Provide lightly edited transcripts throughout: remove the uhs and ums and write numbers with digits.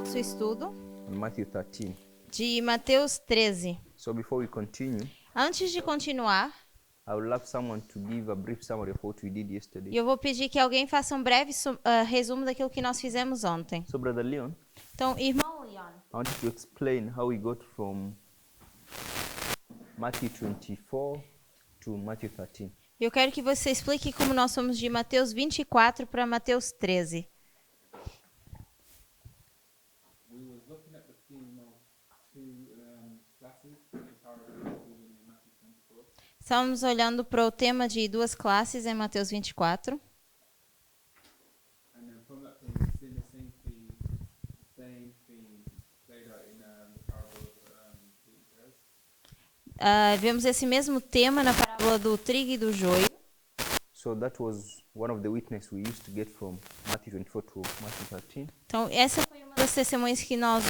nosso estudo on Matthew 13. de Mateus 13. So before we continue, Antes de continuar, I would love someone to give a brief summary of what we did yesterday. eu vou pedir que alguém faça um breve resumo daquilo que nós fizemos ontem. So Brother Leon, Então, irmão Leon, I want you to explain how we got from Matthew 24 to Matthew 13. eu quero que você explique como nós fomos de Mateus 24 para Mateus 13. We was looking at the theme of two classes in Parallel in Matthew 24. Estamos olhando para o tema de duas classes em Mateus 24. And then from that theme, we've seen the same theme played out in the parable of wheat and tares. Vemos esse mesmo tema na parábola do trigo e do joio. So that was one of the witnesses we used to get from Matthew 24 to Matthew 13. Então, essa foi uma das testemunhas que nós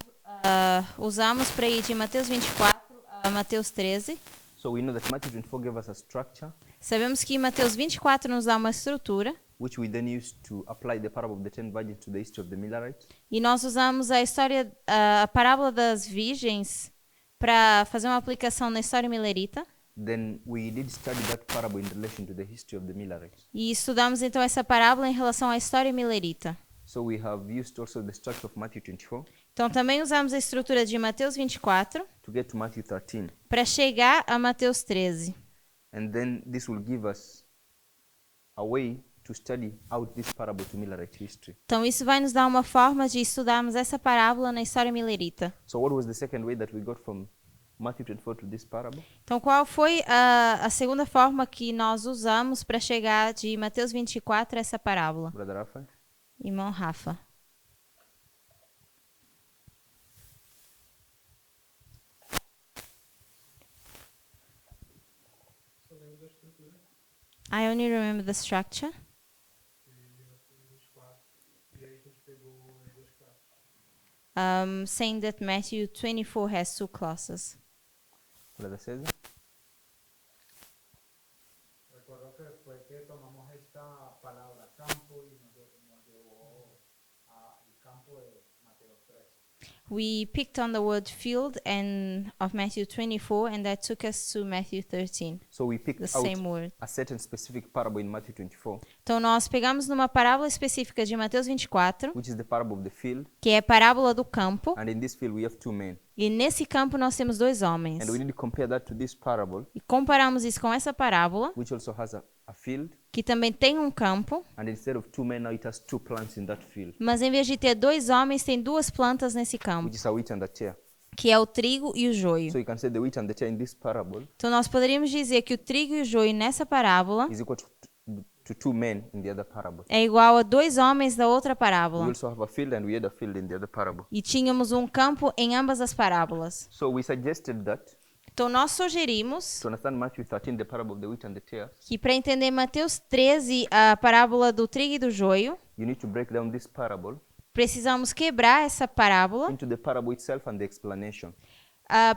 usamos para ir de Mateus 24 a Mateus 13. So we know that Matthew 24 gave us a structure, Sabemos que Mateus 24 nos dá uma estrutura which we then used to apply the parable of the 10 virgins to the history of the Millerites. e nós usamos a parábola das virgens para fazer uma aplicação na história milerita. Then we did study that parable in relation to the history of the Millerites. E estudamos então essa parábola em relação à história milerita. So we have used also the structure of Matthew 24 Então também usamos a estrutura de Mateus 24 to get to Matthew 13. para chegar a Mateus 13. And then this will give us a way to study out this parable to Millerite history. Então isso vai nos dar uma forma de estudarmos essa parábola na história milerita. So what was the second way that we got from Matthew 24 to this parable? Então qual foi a segunda forma que nós usamos para chegar de Mateus 24 a essa parábola? Brother Rafa? Irmão Rafa. Só lembro da estrutura. I only remember the structure. E Mateus 24. E aí a gente pegou as duas classes. Saying that Matthew 24 has two classes. Brother César? Recuerdo que fue que tomamos esta palabra campo y nos llevó al campo de Mateo 13. We picked on the word field and of Matthew 24 and that took us to Matthew 13. So we picked The out same word. a certain specific parable in Matthew 24, Então nós pegamos numa parábola específica de Mateus 24, which is the parable of the field. que é a parábola do campo, And in this field we have two men. e nesse campo nós temos dois homens. And we need to compare that to this parable, E comparamos isso com essa parábola, which also has a field. que também tem um campo, And instead of two men, now it has two plants in that field, mas em vez de ter dois homens, tem duas plantas nesse campo, which is a wheat and a tare. que é o trigo e o joio. So you can say the wheat and the tare in this parable Então nós poderíamos dizer que o trigo e o joio nessa parábola is equal to two men in the other parable. é igual a dois homens da outra We parábola. also have a field and we had a field in the other parable. E tínhamos um campo em ambas as parábolas. So we suggested that Então nós sugerimos to understand Matthew 13, the parable of the wheat and the tare, que para entender Mateus 13, a parábola do trigo e do joio, you need to break down this parable precisamos quebrar essa parábola into the parable itself and the explanation.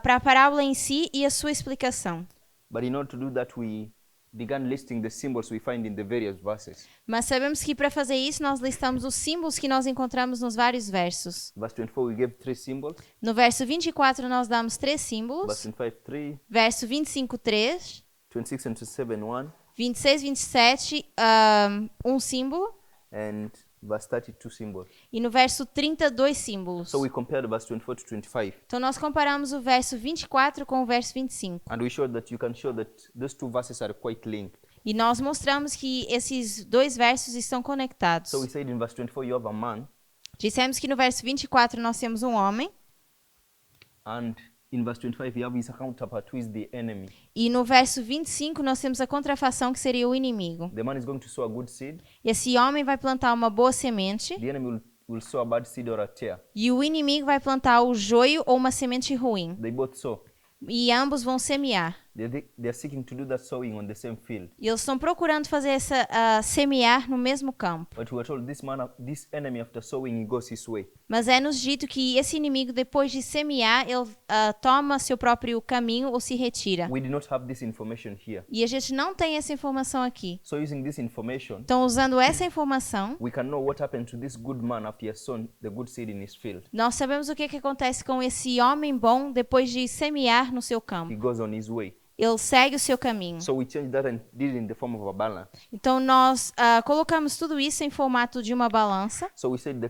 para a parábola em si e a sua explicação. But in order to do that, we began listing the symbols we find in the various verses. Mas sabemos que para fazer isso nós listamos os símbolos que nós encontramos nos vários versos. Verse 24, we gave three symbols. No verso 24 nós damos três Verse símbolos. 25, 3, Verso 25, 3. 26 and 27, 1, 26, 27, um símbolo. and verse 32 symbols. E no verso 30, dois símbolos. So we compared verse 24 to 25. Então nós comparamos o verso 24 com o verso 25. And we showed that you can show that those two verses are quite linked. E nós mostramos que esses dois versos estão conectados. So we said in verse 24, you have a man, Dissemos que no verso 24 nós temos um homem. and in verse 25, you have his counterpart, who is the enemy. E no verso 25 nós temos a contrafação que seria o inimigo. The man is going to sow a good seed. Esse homem vai plantar uma boa semente The enemy will sow a bad seed or a tare. e o inimigo vai plantar o joio ou uma semente ruim. They both sow. E ambos vão semear. They're seeking to do that sowing on the same field. E eles estão procurando fazer essa semear no mesmo campo. But we're told this enemy, after sowing, he goes his way. Mas é-nos dito que esse inimigo, depois de semear, ele toma seu próprio caminho ou se retira. We do not have this information here. E a gente não tem essa informação aqui. So using this information, Então, usando essa informação, we can know what happened to this good man after he has sown the good seed in his field. nós sabemos o que acontece com esse homem bom depois de semear no seu campo. He goes on his way. Ele segue o seu caminho. So we changed that and did it in the form of a balance. Então, nós colocamos tudo isso em formato de uma balança. So we said the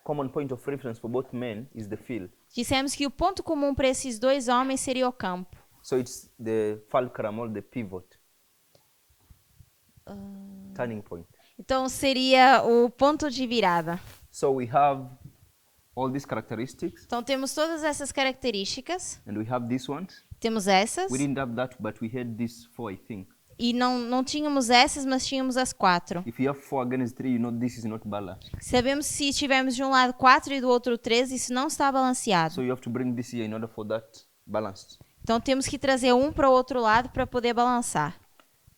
common point of reference for both men is the field. Dissemos que o ponto comum para esses dois homens seria o campo. So it's the fulcrum or the pivot. Turning point. Então, seria o ponto de virada. So we have all these characteristics, Então, temos todas essas características. and we have these ones. Temos essas. We didn't have that, but we had these 4, I think. E não tínhamos essas, mas tínhamos as 4. If you have 4 against 3, you know this is not balanced. Sabemos se tivermos de um lado 4 e do outro 3, isso não está balanceado. So you have to bring this here in order for that balanced. Então, temos que trazer um para o outro lado para poder balançar.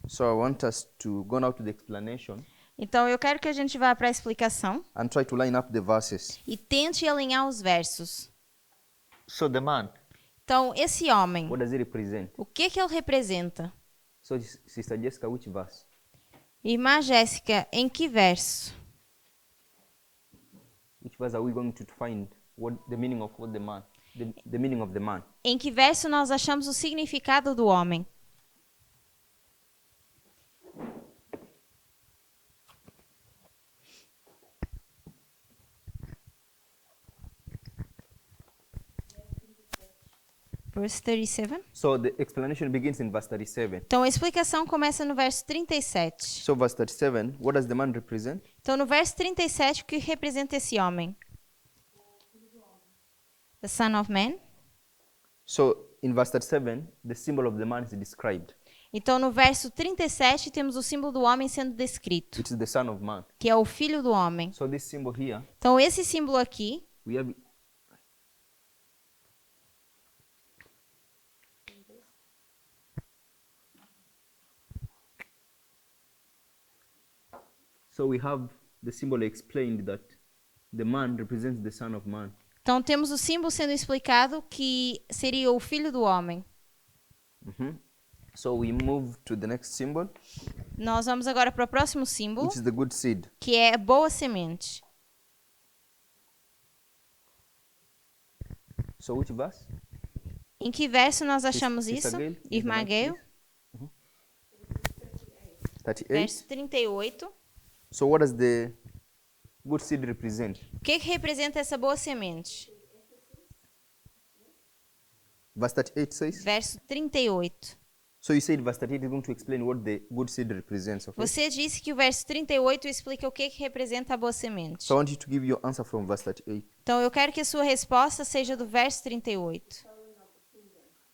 So I want us to go now to the explanation Então, eu quero que a gente vá para a explicação and try to line up the verses. e tente alinhar os versos. So the man, Então, esse homem, what does he represent? o que ele representa? So Sister Jessica, which verse? Irmã Jéssica, em que verso? Which verse are we going to find what the meaning of what the man, the meaning of the man? Em que verso nós achamos o significado do homem? Verse 37. So the explanation begins in verse 37. Então, a explicação começa no verso 37. So verse 37, what does the man represent? Então, no verso 37, o que representa esse homem? The Son of Man. So in verse 37, the symbol of the man is described, Então, no verso 37, temos o símbolo do homem sendo descrito, which is the son of man. que é o filho do homem. So this symbol here, Então, esse símbolo aqui, we have So we have the symbol explained that the man represents the son of man. então temos o símbolo sendo explicado que seria o filho do homem. So we move to the next symbol, Nós vamos agora para o próximo símbolo, which is the good seed. que é a boa semente. So which verse? Em que verso nós achamos Sister isso? Gail, Irmã is the Gail, mic, please? 38. verso 38. So what does the good seed represent? O que representa essa boa semente? Verse 38 says. Verso 38. So you said verse 38 is going to explain what the good seed represents, okay? Você disse que o verso 38 explica o que representa a boa semente. So I want you to give your answer from verse 38. Então eu quero que a sua resposta seja do verso 38.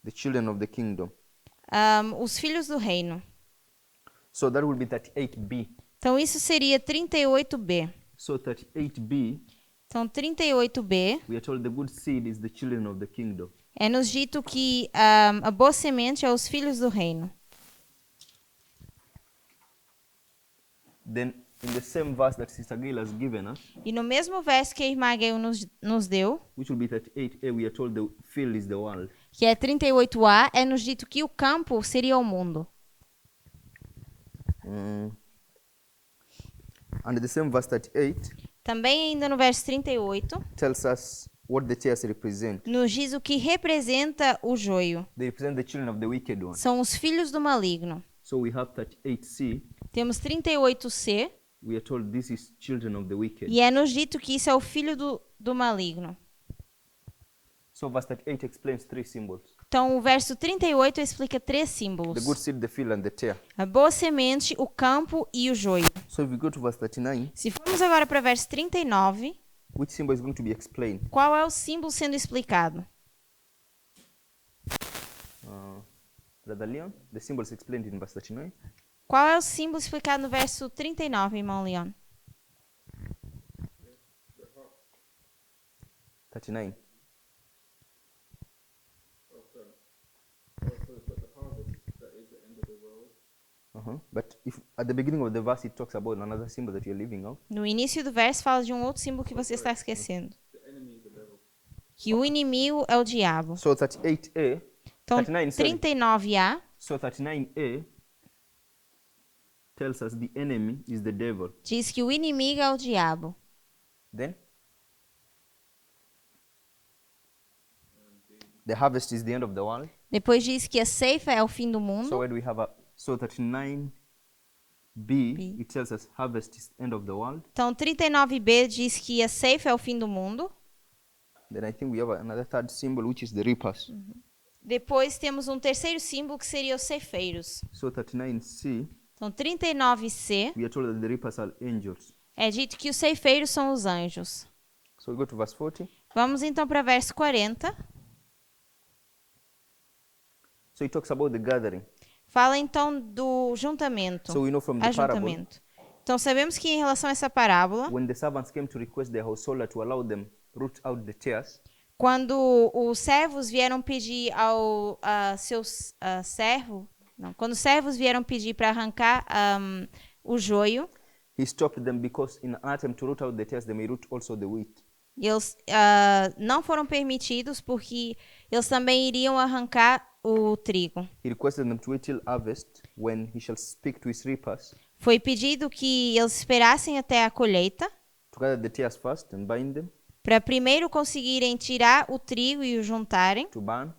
The children of the kingdom. Os filhos do reino. So that will be 38b. Então isso seria 38b. So 38b, Então 38b we are told the good seed is the children of the kingdom. é nos dito que a boa semente é os filhos do reino. Then in the same verse that Sister Gail has given us, E no mesmo verso que a irmã Gail nos deu, which will be 38a, we are told the field is the world. que é 38a, é nos dito que o campo seria o mundo. And the same verse 38 Também ainda no verso 38, tells us what the tares represent. nos diz o que representa o joio. They represent the children of the wicked one. São os filhos do maligno. So we have 38c. Temos 38c, We are told this is children of the wicked. e é nos dito que isso é o filho do maligno. So verse 38 explains 3 symbols. Então, o verso 38 explica 3 símbolos. The good seed, the field, and the tare. A boa semente, o campo e o joio. So if we go to verse 39, Se formos agora para o verso 39, which symbol is going to be explained? qual é o símbolo sendo explicado? Brother Leon, the symbol is explained in verse 39. Qual é o símbolo explicado no verso 39, irmão Leon? 39. So we've got the harvest But if at the beginning of the verse it talks about another symbol that you're leaving out. No início do verso fala de um outro símbolo que você está esquecendo. Que o inimigo é o diabo. So 38a, Então, 39, sorry. 39a So 39a tells us the enemy is the devil. diz que o inimigo é o diabo. Then the harvest is the end of the world. Depois diz que a ceifa é o fim do So mundo. when we have so 39b, it tells us harvest is end of the world. Então, 39b diz que a ceifa é o fim do mundo. Then I think we have another third symbol, which is the reapers. Depois temos um terceiro símbolo que seria os ceifeiros. So 39c, Então, 39c we are told that the reapers are angels. é dito que os ceifeiros são os anjos. So we go to verse 40. Vamos então para verso 40. So it talks about the gathering. Fala então do juntamento. So we know from the parable, Ajuntamento. Então sabemos que em relação a essa parábola, when the servants came to request their householder to allow them root out the tares, quando os servos vieram pedir ao servo, não, quando os servos vieram pedir para arrancar o joio, he stopped them because in an attempt to root out the tares, they may root also the wheat. e eles não foram permitidos porque eles também iriam arrancar o trigo. He requested them to wait till harvest, when he shall speak to his reapers, Foi pedido que eles esperassem até a colheita to gather the tares first and bind them, para primeiro conseguirem tirar o trigo e o juntarem, to burn,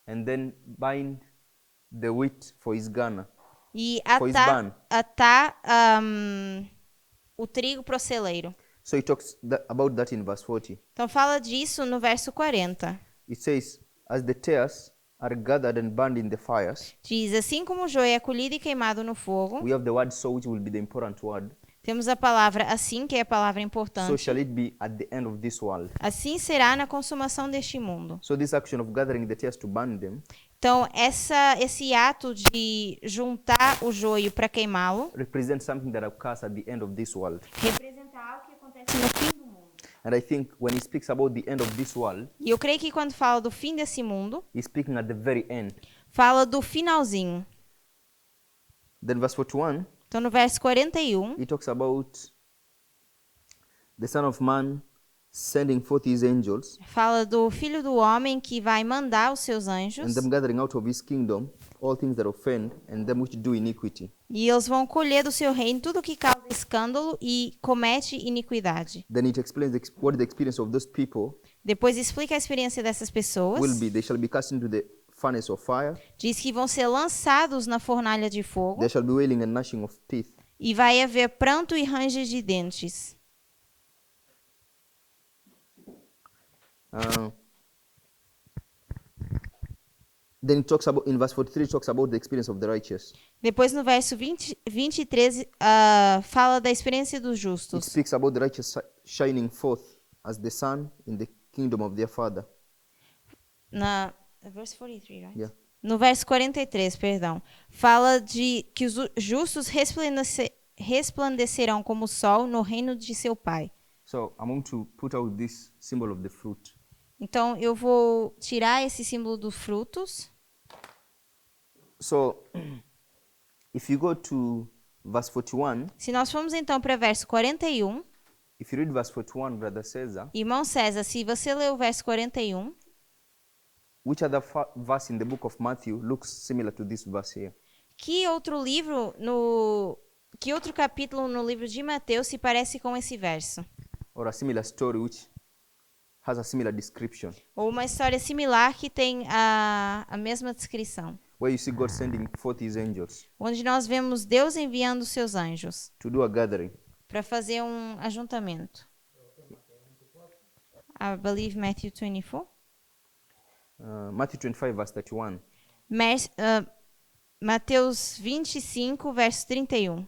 and then bind the wheat for his garner. e Foi atar o trigo para o celeiro. So he talks about that in verse 40. Então fala disso no verso 40. It says, as the tares are gathered and burned in the fires, Diz, assim como o joio é colhido e queimado no fogo, we have the word so, which will be the important word. temos a palavra assim, que é a palavra So importante. shall it be at the end of this world. Assim será na consumação deste mundo. So this action of gathering the tares to burn them Então, esse ato de juntar o joio para queimá-lo represents something that occurs at the end of this world. representa algo que acontece no fim do mundo. And I think when he speaks about the end of this world, E eu creio que quando fala do fim desse mundo, he's speaking at the very end. fala do finalzinho. Then verse 41, Então, no verso 41, he talks about the Son of Man sending forth his angels fala do Filho do Homem que vai mandar os seus anjos and them gathering out of his kingdom all things that offend and them which do iniquity. e eles vão colher do seu reino tudo que causa escândalo e comete iniquidade. Then it explains what the experience of those people Depois explica a experiência dessas pessoas. will be. They shall be cast into the furnace of fire. Diz que vão ser lançados na fornalha de fogo There shall be wailing and gnashing of teeth. e vai haver pranto e ranger de dentes. Then it talks about, in verse 43, it talks about the experience of the righteous. Depois, no verso 23, fala da experiência dos It justos. speaks about the righteous shining forth as the sun in the kingdom of their Father. Verse 43, right? Yeah. No verso 43, perdão. Fala de que os justos resplandecerão como o sol no reino de seu Pai. So I'm going to put out this symbol of the fruit. Então, eu vou tirar esse símbolo dos frutos. So if you go to verse 41, Se nós formos então para verso 41, if you read verse 41, Brother Cesar, irmão César, se você ler o verso 41, which other verse in the book of Matthew looks similar to this verse here? que outro capítulo no livro de Mateus se parece com esse verso? Or a similar story which has a similar description, Ou uma história similar que tem a mesma descrição, where you see God sending forth his angels onde nós vemos Deus enviando os seus anjos to do a gathering. para fazer um ajuntamento. I believe Matthew 24. Matthew 25, verse 31. Mateus 25, verso 31.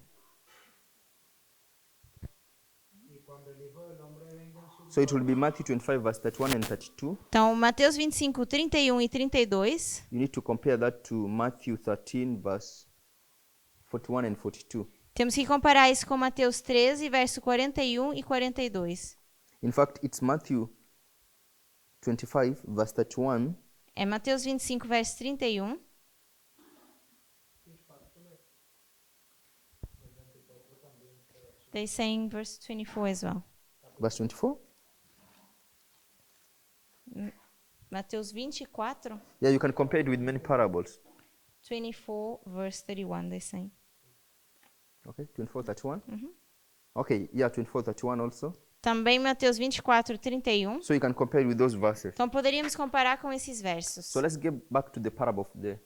So it will be Matthew 25, verse 31 and 32. Então, Mateus 25, 31 e 32. You need to compare that to Matthew 13, verse 41 and 42. Temos que comparar isso com Mateus 13, verso 41 e 42. In fact, it's Matthew 25, verse 31, É Mateus 25, verso 31. They say in verse 24 as well. Verse 24? Mateus 24, Yeah, you can compare it with many parables. 24, verse 31, they say. Okay, 24, 31. Okay, yeah, 24, 31 also. Também Mateus 24, 31. So you can compare it with those verses. Então poderíamos comparar com esses versos. So let's get back to the parable of the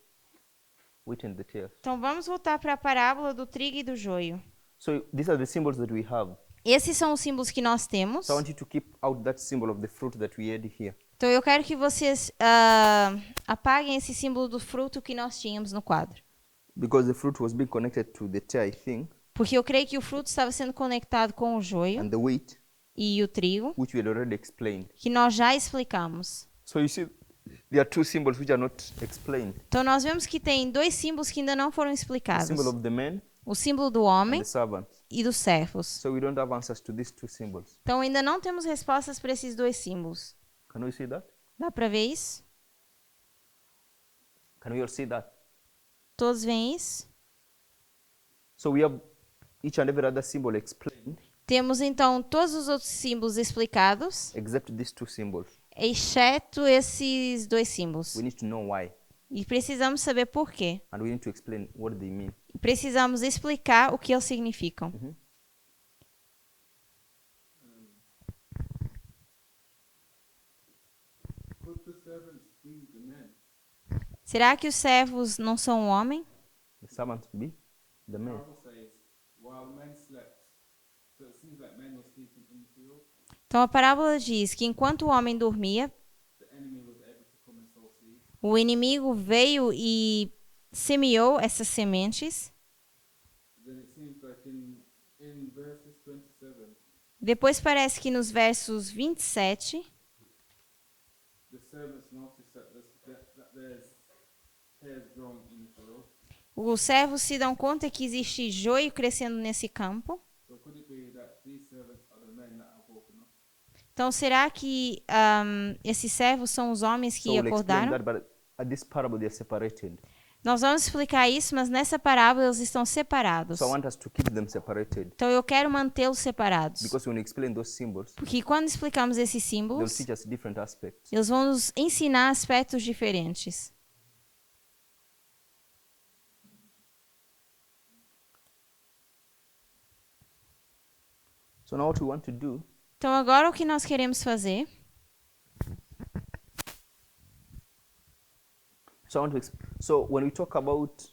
wheat and the tares. Então vamos voltar para a parábola do trigo e do joio. So these are the symbols that we have. Esses são os símbolos que nós temos. So I want you to keep out that symbol of the fruit that we had here. Então eu quero que vocês apaguem esse símbolo do fruto que nós tínhamos no quadro. Because the fruit was being connected to the tare, I think, Porque eu creio que o fruto estava sendo conectado com o joio and the wheat, e o trigo, which we had already explained. que nós já explicamos. So you see, there are two symbols which are not explained. Então nós vemos que tem dois símbolos que ainda não foram The explicados. symbol of the man O símbolo do and homem the servant. e dos servos. So we don't have answers to these two symbols. Então ainda não temos respostas para esses dois símbolos. Can we see that? Dá para ver isso? Can we all see that? Todos veem isso? So we have each and every other symbol explained, Temos então todos os outros símbolos explicados, except these two symbols. exceto esses dois símbolos. We need to know why, E precisamos saber por quê. and we need to explain what they mean. E precisamos explicar o que eles significam. Could the servants be the men? Será que os servos não são um homem? The servant be the The man. Bible says, while men slept. So it seems like men were sleeping in the field. Então a parábola diz que enquanto o homem dormia, The enemy was able to come and sow seed. o inimigo veio e semeou essas sementes. Then it seems like in verses 27, Depois parece que nos versos 27, the servants notice that there's tares growing in the field. os servos se dão conta que existe joio crescendo nesse campo. So could it be that these servants are the men that have woken up? Então será que esses servos são os homens So que we'll explain acordaram? that, but at this parable they are separated. Nós vamos explicar isso, mas nessa parábola eles estão separados. So I want us to keep them separated. Então eu quero mantê-los separados. Because when we explain those symbols, Porque quando explicamos esses they'll símbolos, teach us different aspects. eles vão nos ensinar aspectos diferentes. So now what we want to do, Então agora o que nós queremos fazer? so when we talk about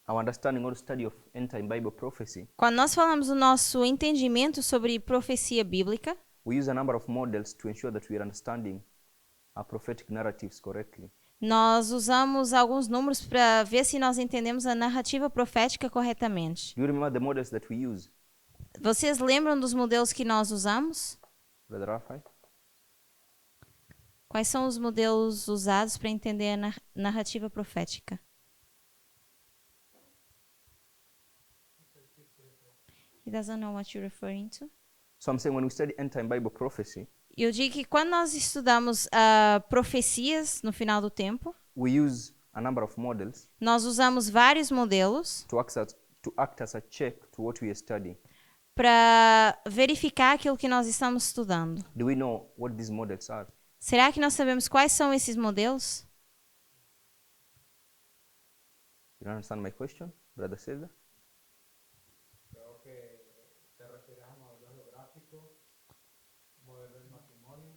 our understanding or study of end-time Bible prophecy, Quando nós falamos do nosso entendimento sobre profecia bíblica, we use a number of models to ensure that we are understanding our prophetic narratives correctly. nós usamos alguns números para ver se nós entendemos a narrativa profética corretamente. Do you remember the models that we use, Vocês lembram dos modelos que nós usamos? Brother Raphael? Quais são os modelos usados para entender a narrativa profética? He doesn't know what you're referring to. So I'm saying when we study end-time Bible prophecy, Eu digo que quando nós estudamos profecias no final do tempo, we use a number of models nós usamos vários modelos to act as a check to what we are studying. para verificar aquilo que nós estamos estudando. Do we know what these models are? Será que nós sabemos quais são esses modelos? You don't understand my question, Brother Cesar? Creo que te refieres a modelo geográfico, modelo del matrimonio.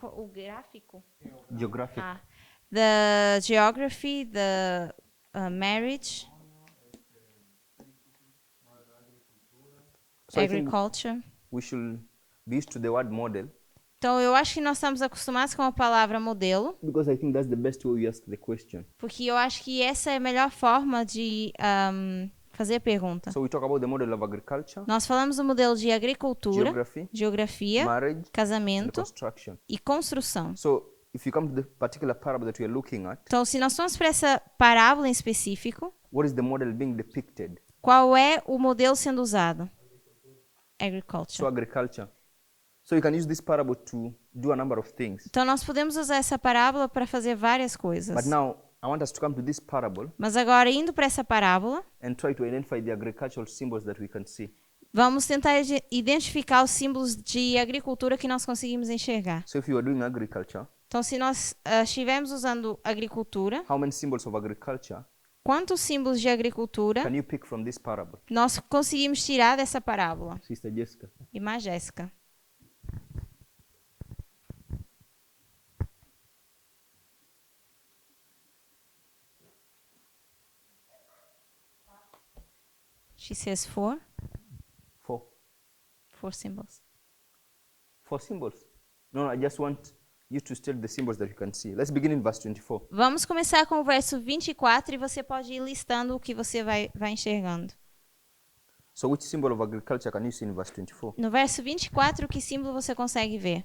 O gráfico? Geographic. The geography, the marriage, So I think agriculture. we should be used to the word model Então, eu acho que nós estamos acostumados com a palavra modelo, because I think that's the best way we ask the question. porque eu acho que essa é a melhor forma de fazer a pergunta. So we talk about the model of agriculture, Nós falamos do modelo de agricultura, geography, geografia, marriage, and casamento construction. e construção. So if you come to the particular parable that we are looking at, Então, se nós formos para essa parábola em específico, what is the model being depicted? qual é o modelo sendo usado? So Agriculture. agriculture. So you can use this parable to do a number of things. Então, nós podemos usar essa parábola para fazer várias coisas. But now I want us to come to this parable Mas agora, indo para essa parábola, and try to identify the agricultural symbols that we can see. Vamos tentar identificar os símbolos de agricultura que nós conseguimos enxergar. So if you are doing agriculture, Então, se nós estivermos usando agricultura, how many symbols of agriculture quantos símbolos de agricultura can you pick from this parable? nós conseguimos tirar dessa parábola? Sister Jessica. E mais Jéssica. She says four symbols. 4 symbols. No, I just want you to state the symbols that you can see. Let's begin in verse 24. Vamos começar com o verso 24 e você pode ir listando o que você vai enxergando. So which symbol of agriculture can you see in verse 24? No verso 24, que símbolo você consegue ver?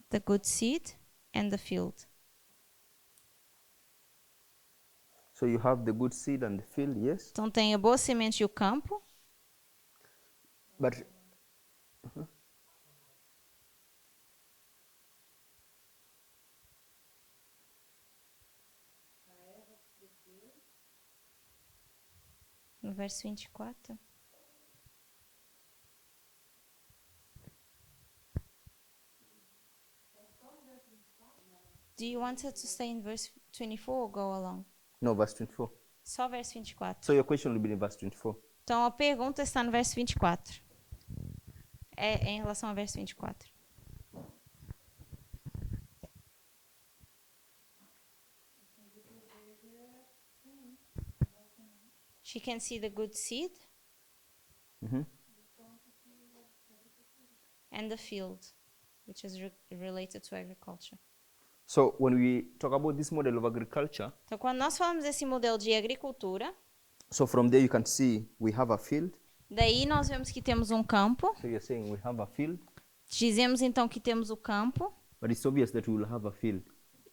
The good seed and the field. So you have the good seed and the field, yes? Então tem a boa semente e o campo. But No verso 24. Do you want it to stay in verse 24 or go along? no, verse 24. Só verso 24. So your question will be in verse 24. Então a pergunta está no verso 24. É em relação ao verso 24. She can see the good seed and the field, which is related to agriculture. So when we talk about this model of agriculture, Então, quando nós falamos desse modelo de agricultura, so from there you can see we have a field. daí nós vemos que temos um campo. So you're saying we have a field, Dizemos então que temos o campo. but it's obvious that we will have a field.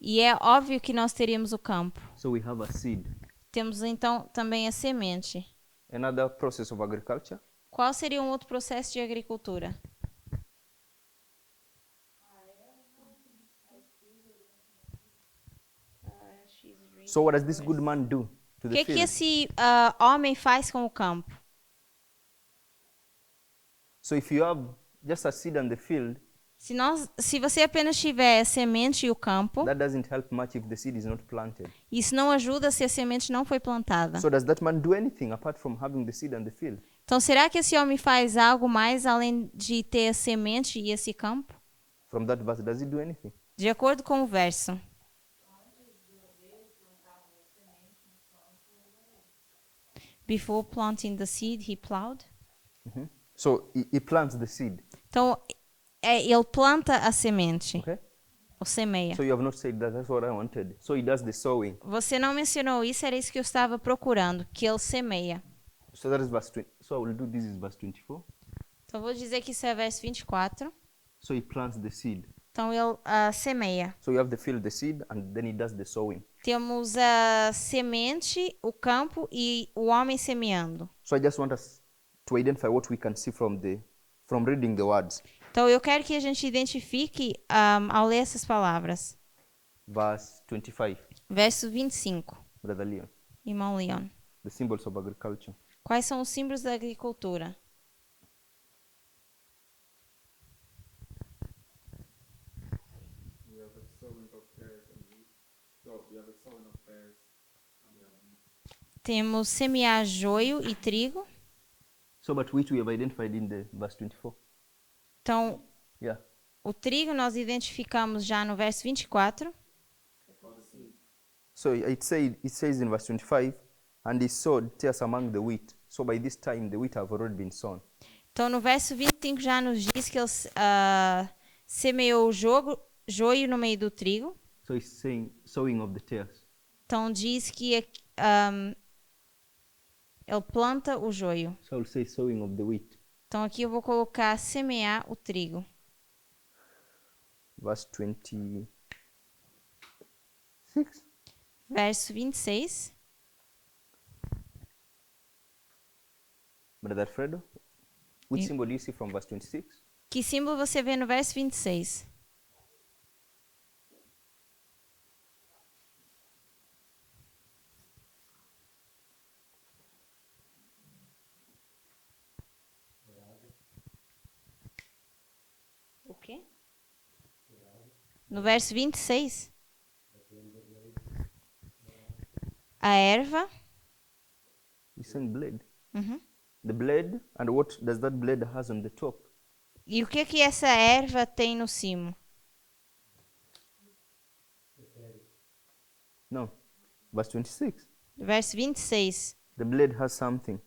E é óbvio que nós teríamos o campo. So we have a seed. Temos então também a semente. Another process of agriculture. Qual seria um outro processo de agricultura? So what does this good man do to O the que field? esse homem faz com o campo? So if you have just a seed and the field, Se você apenas tiver a semente e o campo, that doesn't help much if the seed is not planted. isso não ajuda se a semente não foi plantada. So does that man do anything apart from having the seed and the field? Então, será que esse homem faz algo mais além de ter a semente e esse campo? From that verse, does he do anything? De acordo com o verso. Before planting the seed, he plowed. So he plants the seed, Então, ele planta a semente, okay? ou semeia. So you have not said that, that's what I wanted. So he does the sowing. Você não mencionou isso, era isso que eu estava procurando, que ele semeia. So that is verse 20. So I will do this is verse 24. Então, eu vou dizer que isso é verso 24. So he plants the seed. Então, ele semeia. So you have the field, the seed, and then he does the sowing. Temos a semente, o campo e o homem semeando. So I just want us to identify what we can see from reading the words. Então, eu quero que a gente identifique ao ler essas palavras. Verse 25, Verso 25, Brother Leon. irmão Leon. The symbols of agriculture. Quais são os símbolos da agricultura? We have a sowing of pears and wheat. So we have a sowing of pears and we have wheat. Temos semear joio e trigo. So but which we have identified in the verse 24. Então, Yeah. o trigo nós identificamos já no verso 24. So it says in verse 25, and he sowed tares among the wheat. So by this time the wheat have already been sown. Então, no verso 25 já nos diz que ele semeou o joio no meio do trigo. So it's saying sowing of the tares. Então, diz que ele planta o joio. So I'll say sowing of the wheat. Então, aqui eu vou colocar semear o trigo. Verse 26. Verso 26. Brother Fredo, which Yeah. symbol do you see from verse 26? Que símbolo você vê no verso 26? No verso 26. A erva. He's saying blade. Uhum. The blade, and what does that blade has on the top? E o que que essa erva tem no cimo? No. Verse 26. Verso 26. The blade has something.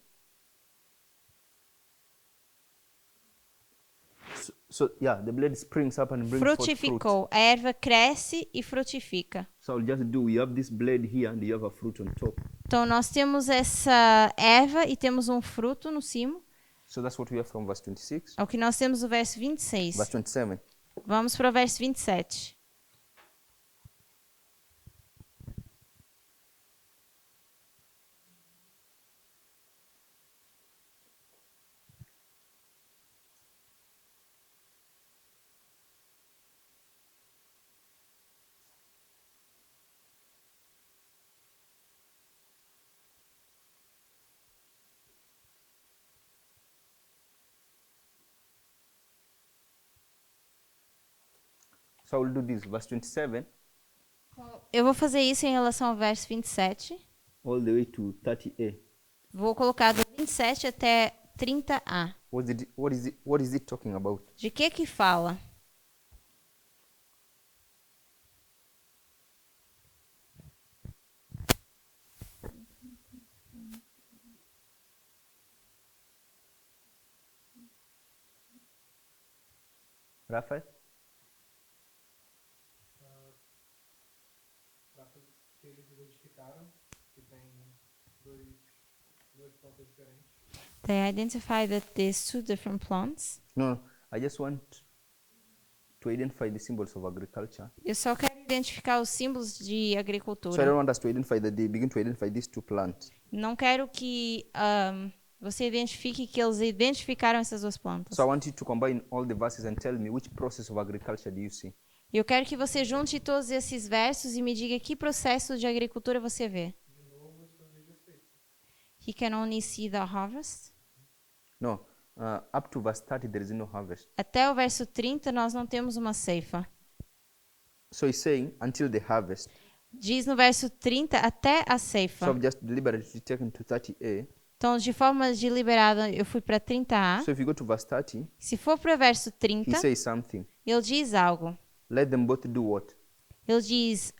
So yeah, the blade springs up and brings forth fruit. Frutificou. A erva cresce e frutifica. So I'll just do, you have this blade here and you have a fruit on top. Então nós temos essa erva e temos um fruto no cimo. So that's what we have from verse 26. É o que nós temos no verso 26. Verse 27. Vamos para o verso 27. So I will do this, verse 27, Eu vou fazer isso em relação ao verso 27. all the way to 30a. Vou colocar do 27 até 30a. What is it talking about? De que fala? Rafael? Que eles identificaram que tem duas plantas diferentes. They identify that there's two different plants. No, I just want to identify the symbols of agriculture. Eu só quero identificar os símbolos de So I agricultura. don't want us to identify that they begin to identify these two plants. Não quero que você identifique que eles identificaram essas duas plantas. So I want you to combine all the verses and tell me which process of agriculture do you see? Eu quero que você junte todos esses versos e me diga que processo de agricultura você vê. He can only see the harvest. No, up to verse 30 there is no harvest. Até o verso 30 nós não temos uma ceifa. So he's saying until the harvest. Diz no verso 30 até a So ceifa. I've just deliberately taken to 30a. Então, de forma deliberada, eu fui para 30a. So if you go to verse 30, Se for para o verso 30, he says something. ele diz algo. Let them both do what? Ele diz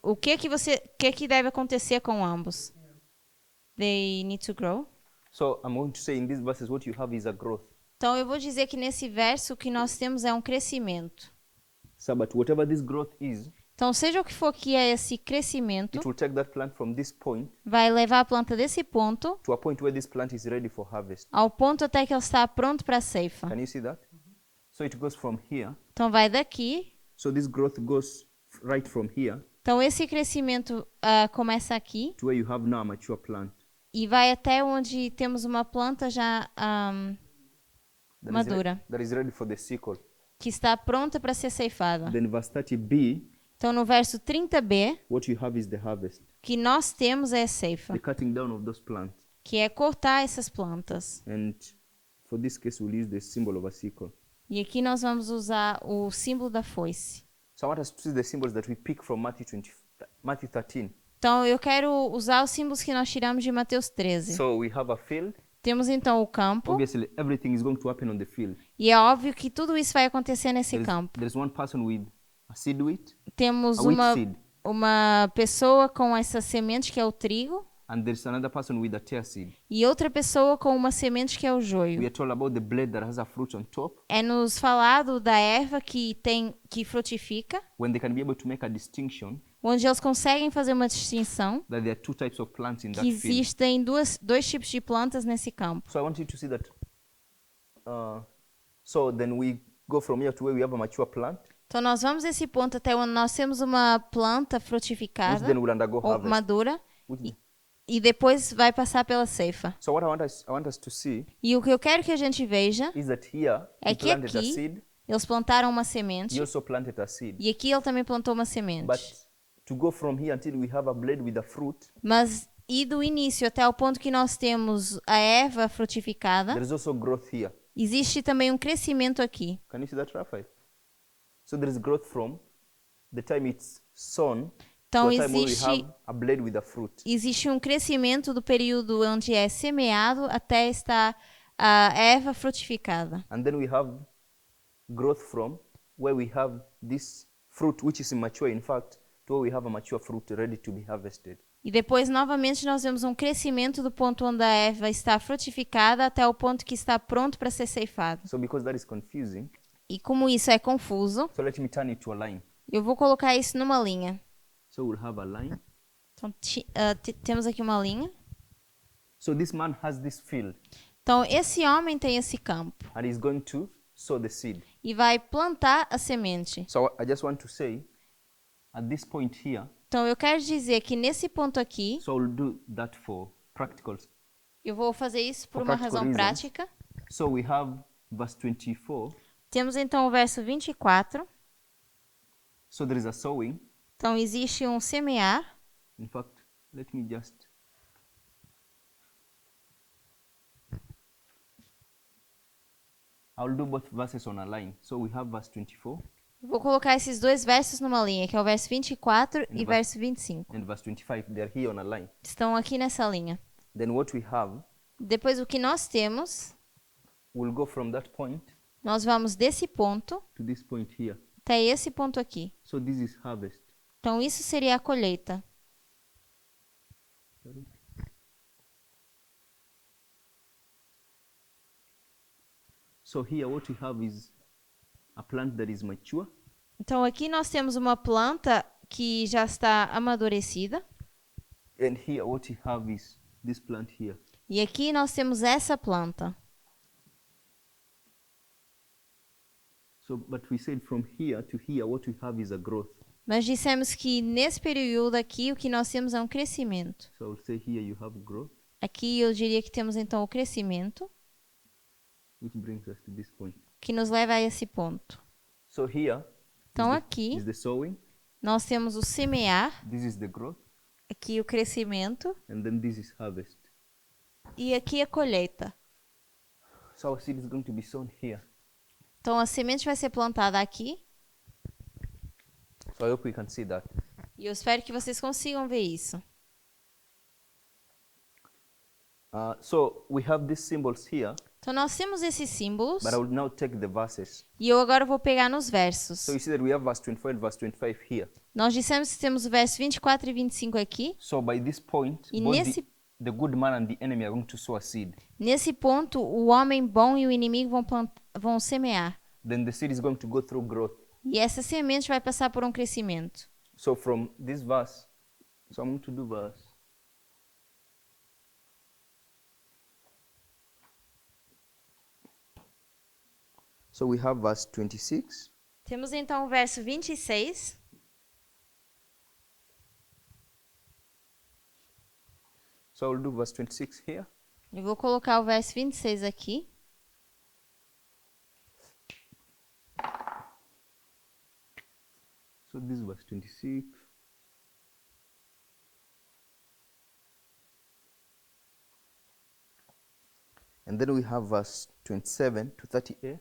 o que que deve acontecer com ambos? They need to grow. So I'm going to say in these verses what you have is a growth. Então eu vou dizer que nesse verso o que nós temos é um crescimento. So but whatever this growth is, Então seja o que for que é esse crescimento, it will take that plant from this point vai levar a planta desse ponto to a point where this plant is ready for harvest. ao ponto até que ela está pronto para a ceifa. Can you see that? So it goes from here. Então vai daqui. So this growth goes right from here Então esse crescimento começa aqui to where you have now a mature plant. e vai até onde temos uma planta já That is madura, that is ready for the sickle. que está pronta para ser ceifada. Then verse 30b, Então no verso 30b, what you have is the harvest. o que nós temos é a ceifa, The cutting down of those plants. que é cortar essas plantas. And for this case, we'll use the symbol of a sickle. E aqui nós vamos usar o símbolo da foice. So I want us to see the symbols that we pick from Matthew 13. Então eu quero usar os símbolos que nós tiramos de Mateus 13. So we have a field. Temos então o campo, Obviously, everything is going to happen on the field. e é óbvio que tudo isso vai acontecer nesse campo. There's one person with a seed wheat, Temos a wheat seed, uma pessoa com essa semente que é o trigo and there's another person with a tear seed. e outra pessoa com uma semente que é o We joio. are told about the blade that has a fruit on top, É nos falado da erva que frutifica, when they can be able to make a distinction onde eles conseguem fazer uma distinção that there are two types of plants in que that field. existem dois tipos de plantas nesse campo. So I want you to see that. So then we go from here to where we have a mature plant, Então nós vamos nesse ponto até onde nós temos uma planta which frutificada then will undergo ou harvest. madura Which- e depois vai passar pela ceifa. So what I want us to see E o que eu quero que a gente veja is that here é he que planted a aqui seed, eles plantaram uma semente he also planted a seed. e aqui ele também plantou uma semente. But to go from here until we have a blade with a fruit, Mas e do início até o ponto que nós temos a erva frutificada, there is also growth here. Existe também um crescimento aqui. Can you see that, Raphael? So there is growth from the time it's sown Então, to a time where we existe- have a blade with a fruit. Existe um crescimento do período onde é semeado até estar a erva frutificada. And then we have growth from where we have this fruit which is immature, in fact, to where we have a mature fruit ready to be harvested. E depois, novamente, nós vemos um crescimento do ponto onde a erva está frutificada até o ponto que está pronto para ser ceifado. So because that is confusing, E como isso é confuso, so let me turn it to a line. eu vou colocar isso numa linha. So we'll have a line. Então, temos aqui uma linha. So this man has this field Então, esse homem tem esse campo and he's going to sow the seed. e vai plantar a semente. So I just want to say, at this point here, Então, eu quero dizer que nesse ponto aqui, so I'll do that for practicals. eu vou fazer isso por For uma practical razão reasons. prática. So we have verse 24. Temos então o verso 24. So there is a sowing. Então, existe um semear. In fact, let me just. I'll do both verses on a line. So we have verse 24 Vou colocar esses dois versos numa linha, que é o verso 24 e verse- verso 25. and verse 25. They're here on a line. Estão aqui nessa linha. Then what we have, Depois, o que nós temos, we'll go from that point nós vamos desse ponto to this point here. até esse ponto aqui. So this is harvest. Então, isso seria a colheita. Sorry. So here what we have is a plant that is mature. Então, aqui nós temos uma planta que já está amadurecida. And here what we have is this plant here. E aqui nós temos essa planta. So, but we said from here to here, what we have is a growth. Nós dissemos que nesse período aqui o que nós temos é um crescimento. So I would say here you have growth, Aqui eu diria que temos então o crescimento, which brings us to this point. que nos leva a esse ponto. So here Então is aqui the sowing, nós temos o semear, this is the growth, aqui o crescimento and then this is harvest. e aqui a colheita. So our seed is going to be sown here. Então a semente vai ser plantada aqui So I hope we can see that. e eu espero que vocês consigam ver isso. So we have these symbols here, Então nós temos esses símbolos but I will now take the verses. e eu agora vou pegar nos versos. So you see that we have verse 24 and verse 25 here. Nós dissemos que temos o verso 24 e 25 aqui. So by this point, E both nesse- the good man and the enemy are going to sow a seed. Nesse ponto, o homem bom e o inimigo vão semear. Then the seed is going to go through growth. E essa semente vai passar por um crescimento. So from this verse, so I'm going to do verse. So we have verse 26. Temos então o verso 26. So I'll do verse 26 here. Eu vou colocar o verso 26 aqui. So this is verse 26. And then we have verse 27 to 30a.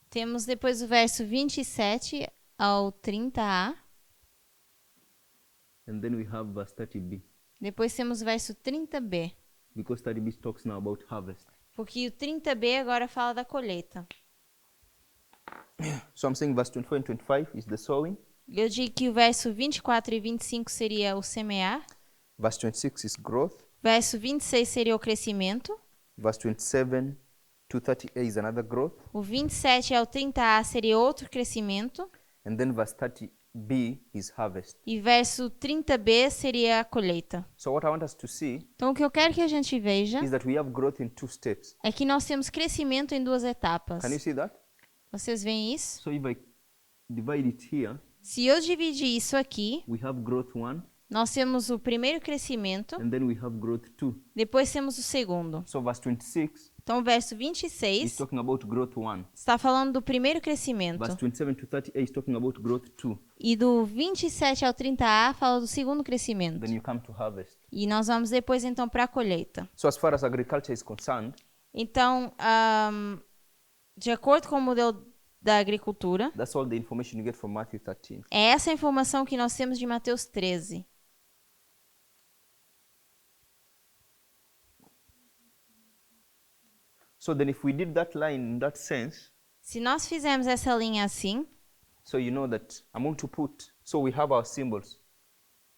Temos depois o verso 27 ao 30a. And then we have verse 30b. Depois temos o verso 30b. Because 30b talks now about harvest. Porque o 30b agora fala da colheita. So I'm saying verse 24 and 25 is the sowing. Eu digo que o verso 24 e 25 seria o semear. Verse 26 is growth. Verso 26 seria o crescimento. Verse 27 to 30a is another growth. O 27 ao 30a seria outro crescimento. And then verse 30b is harvest. E verso 30b seria a colheita. So what I want us to see Então, o que eu quero que a gente veja is that we have growth in two steps. é que nós temos crescimento em duas etapas. Can you see that? Vocês veem isso? So if I divide it here, Se eu dividir isso aqui, we have growth 1, nós temos o primeiro crescimento, and then we have growth 2. depois temos o segundo. So verse 26 Então, o verso is 26 talking about growth 1. está falando do primeiro crescimento. Verse 27 to 30a is talking about growth 2. E do 27 ao 30a fala do segundo crescimento. Then you come to harvest. E nós vamos depois, então, para a colheita. So as far as agriculture is concerned, Então, de acordo com o modelo da agricultura. That's all the information you get from Matthew 13. É essa a informação que nós temos de Mateus 13. So then if we did that line in that sense, Se nós fizermos essa linha assim, so you know that I'm going to put, so we have our symbols.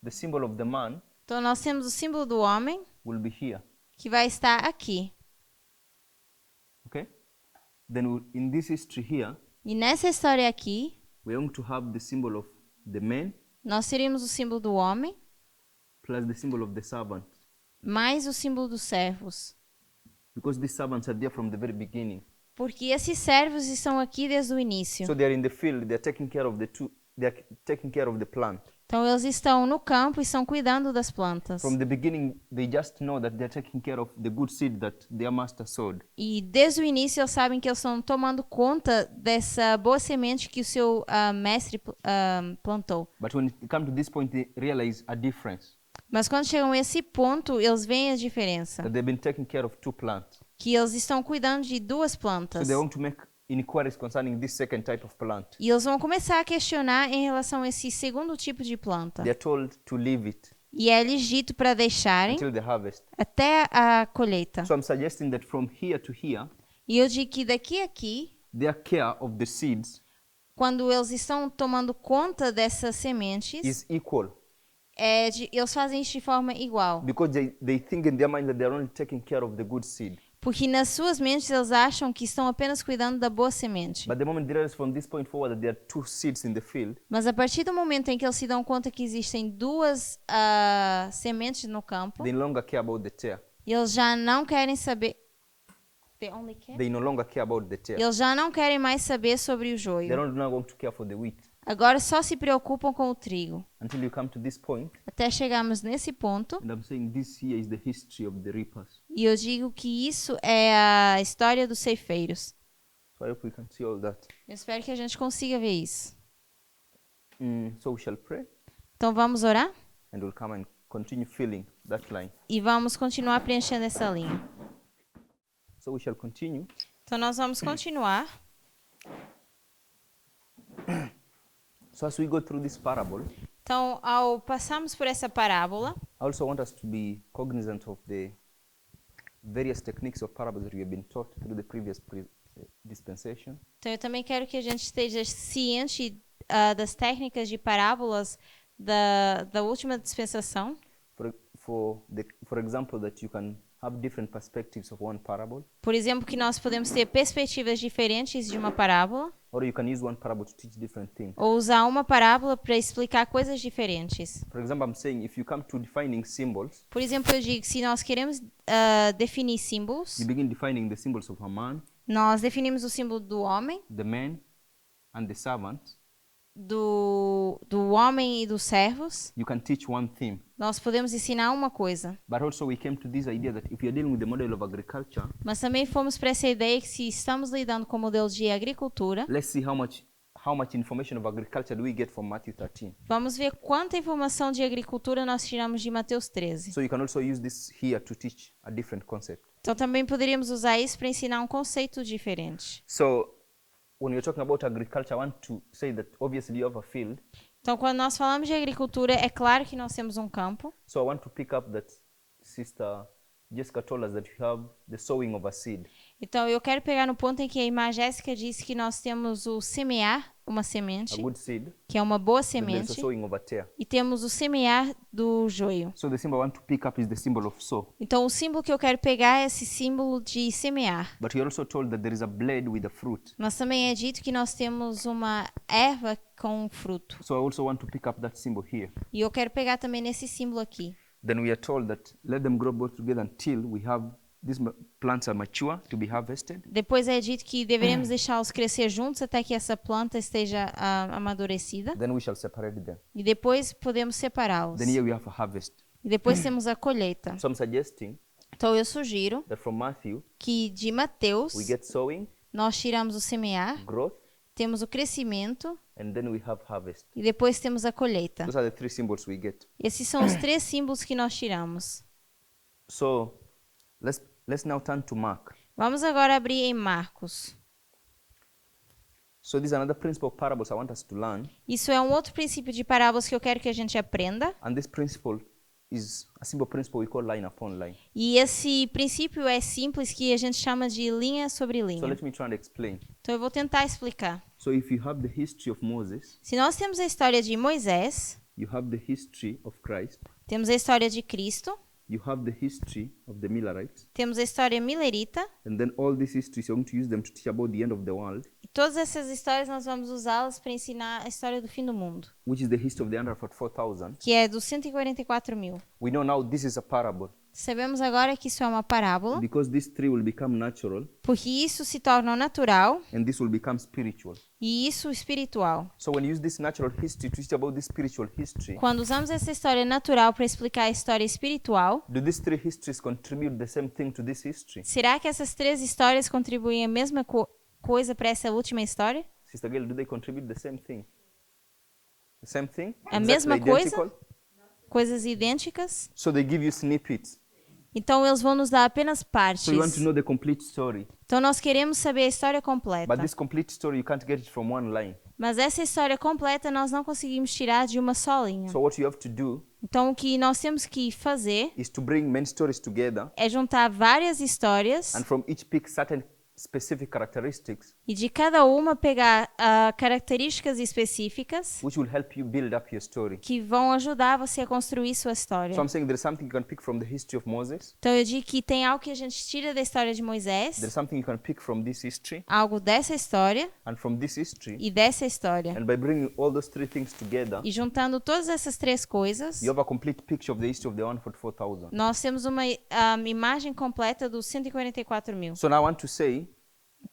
The symbol of the man então nós temos o símbolo do homem, will be here, que vai estar aqui. okay? Then in this history here, E nessa história aqui, we're going to have the symbol of the man nós teríamos o símbolo do homem, plus the symbol of the servant. mais o símbolo dos servos. Because these servants are there from the very beginning. Porque esses servos estão aqui desde o início. So they are in the field, they are taking care of the plant. Então eles estão no campo e estão cuidando das plantas. From the beginning, they just know that they are taking care of the good seed that their master sowed. E desde o início eles sabem que eles estão tomando conta dessa boa semente que o seu mestre plantou. But when it comes to this point, they realize a difference. Mas quando chegam a esse ponto, eles veem a diferença. That they've been taking care of two plants. Que eles estão cuidando de duas So plantas. they want to make inquiries concerning this second type of plant. E eles vão começar a questionar em relação a esse segundo tipo de planta. They are told to leave it E é-lhes dito para deixarem until the harvest. até a colheita. So I'm suggesting that from here to here, E eu digo que daqui a aqui, their care of the seeds quando eles estão tomando conta dessas sementes, is equal. eles fazem isso de forma igual. Because they think in their mind that they're only taking care of the good seed. Porque nas suas mentes eles acham que estão apenas cuidando da boa semente. But the moment they realize from this point forward that there are two seeds in the field, Mas a partir do momento em que eles se dão conta que existem duas sementes no campo, they no longer care about the tear. eles já não querem saber. They only care? They no longer care about the tear. Eles já não querem mais saber sobre o They're joio. not now going to care for the wheat. Agora só se preocupam com o trigo. Until you come to this point, Até chegarmos nesse ponto. and I'm saying this here is the history of the reapers. E eu digo que isso é a história dos ceifeiros. So I hope we can see all that. Eu espero que a gente consiga ver isso. So we shall pray, Então vamos orar and we'll come and continue filling that line. e vamos continuar preenchendo essa linha. So we shall continue. Então nós vamos continuar. So as we go through this parable, Então, ao passarmos por essa parábola, I also want us to be cognizant of the various techniques of parables that we have been taught through the previous dispensation. então eu também quero que a gente esteja ciente das técnicas de parábolas da última dispensação. For example, that you can have different perspectives of one parable, Por exemplo, que nós podemos ter perspectivas diferentes de uma parábola, or you can use one parable to teach different things. ou usar uma parábola para explicar coisas diferentes. For example, I'm saying if you come to defining symbols, Por exemplo, eu digo que se nós queremos definir símbolos, you begin defining the symbols of a man, nós definimos o símbolo do homem, the man, and the servant. do homem e dos servos. You can teach one theme. Nós podemos ensinar uma coisa. But also we came to this idea that if you're dealing with the model of agriculture, Mas também fomos para essa ideia que se estamos lidando com o modelo de agricultura, let's see how much information of agriculture do we get from Matthew 13. vamos ver quanta informação de agricultura nós tiramos de Mateus 13. So you can also use this here to teach a different concept. Então também poderíamos usar isso para ensinar um conceito diferente. So when you're talking about agriculture, I want to say that obviously you have a field. Então quando nós falamos de agricultura, é claro que nós temos um campo. So I want to pick up that Sister Jessica told us that you have the sowing of a seed. Então eu quero pegar no ponto em que a irmã Jéssica disse que nós temos o semear uma A semente, good seed. que é uma boa Then there's semente, a sowing of a tear. e temos o semear do joio. So the symbol I want to pick up is the symbol of sow. Então o símbolo que eu quero pegar é esse símbolo de semear. But you're also told that there is a blade with a fruit. Mas também é dito que nós temos uma erva com um fruto. So I also want to pick up that symbol here. E eu quero pegar também nesse símbolo aqui. Then we are told that let them grow both together until we have these plants are mature to be harvested. Depois é dito que deveremos deixá-los crescer juntos até que essa planta esteja amadurecida. Then we shall separate them. E depois podemos separá-los. Then here we have a harvest. E depois temos a colheita. So I'm suggesting Então eu sugiro that from Matthew que de Mateus we get sowing, nós tiramos o semear, growth, temos o crescimento and then we have harvest. e depois temos a colheita. Those are the three symbols we get. Esses são os três símbolos que nós tiramos. So let's now turn to Mark. Vamos agora abrir em Marcos. So this is another principle of parables I want us to learn. Isso é um outro princípio de parábolas que eu quero que a gente aprenda. And this principle is a simple principle we call line upon line. E esse princípio é simples, que a gente chama de linha sobre So linha. let me try and explain. Então eu vou tentar explicar. So if you have the history of Moses, Se nós temos a história de Moisés, you have the history of Christ, temos a história de Cristo, you have the history of the Millerites, temos a história milerita, and then all these histories you're going to use them to teach about the end of the world, e todas essas histórias nós vamos usá-las para ensinar a história do fim do mundo, which is the history of the 144,000. que é dos 144 mil. We know now this is a parable Sabemos agora que isso é uma parábola, because this tree will become natural porque isso se torna natural and this will become spiritual. e isso espiritual. So when you use this natural history to teach about this spiritual history, Quando usamos essa história natural para explicar a história espiritual, do these three histories contribute the same thing to this history? será que essas três histórias contribuem a mesma coisa para essa última história? Sister Gail, do they contribute the same thing? The same thing? A mesma Exactly coisa? Coisas idênticas? So they give you snippets. Então eles vão nos dar apenas partes. So you want to know the complete story. Então nós queremos saber a história completa. But this complete story, you can't get it from one line. Mas essa história completa nós não conseguimos tirar de uma só linha. So what you have to do Então o que nós temos que fazer is to bring many stories together é juntar várias histórias and from each pick certain specific characteristics e de cada uma pegar características específicas which will help you build up your story. que vão ajudar você a construir sua história. So I'm saying there's something you can pick from the history of Moses. Então eu digo que tem algo que a gente tira da história de Moisés, There's something you can pick from this history algo dessa história and from this history. e dessa história. And by bringing all those three things together, E juntando todas essas três coisas, you have a complete picture of the history of the 144,000. nós temos uma imagem completa dos 144 mil. So now I want to say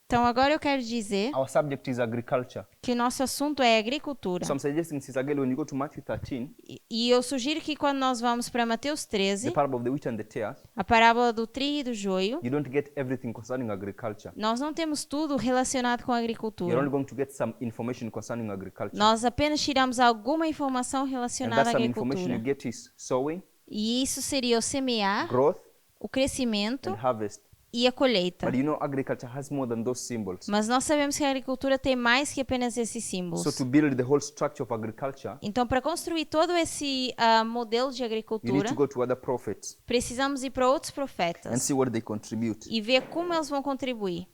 Então agora eu quero dizer our subject is agriculture. que o nosso assunto é agricultura. So I'm suggesting, Sister Gail, when you go to Matthew 13, E eu sugiro que quando nós vamos para Mateus the 13, parable of the wheat and the tares, a parábola do trigo e do joio, you don't get everything concerning agriculture. nós não temos tudo relacionado com a You're agricultura. only going to get some information concerning agriculture. Nós apenas tiramos alguma informação And relacionada that à some information you agricultura. get is sowing, E isso seria o semear, growth, o crescimento and harvest. e a colheita. But you know, agriculture has more than those symbols. Mas nós sabemos que a agricultura tem mais que apenas esses símbolos. So to build the whole structure of agriculture, Então, para construir todo esse modelo de you need agricultura, to go to other prophets precisamos ir para outros and profetas see what they contribute. e ver como eles vão contribuir.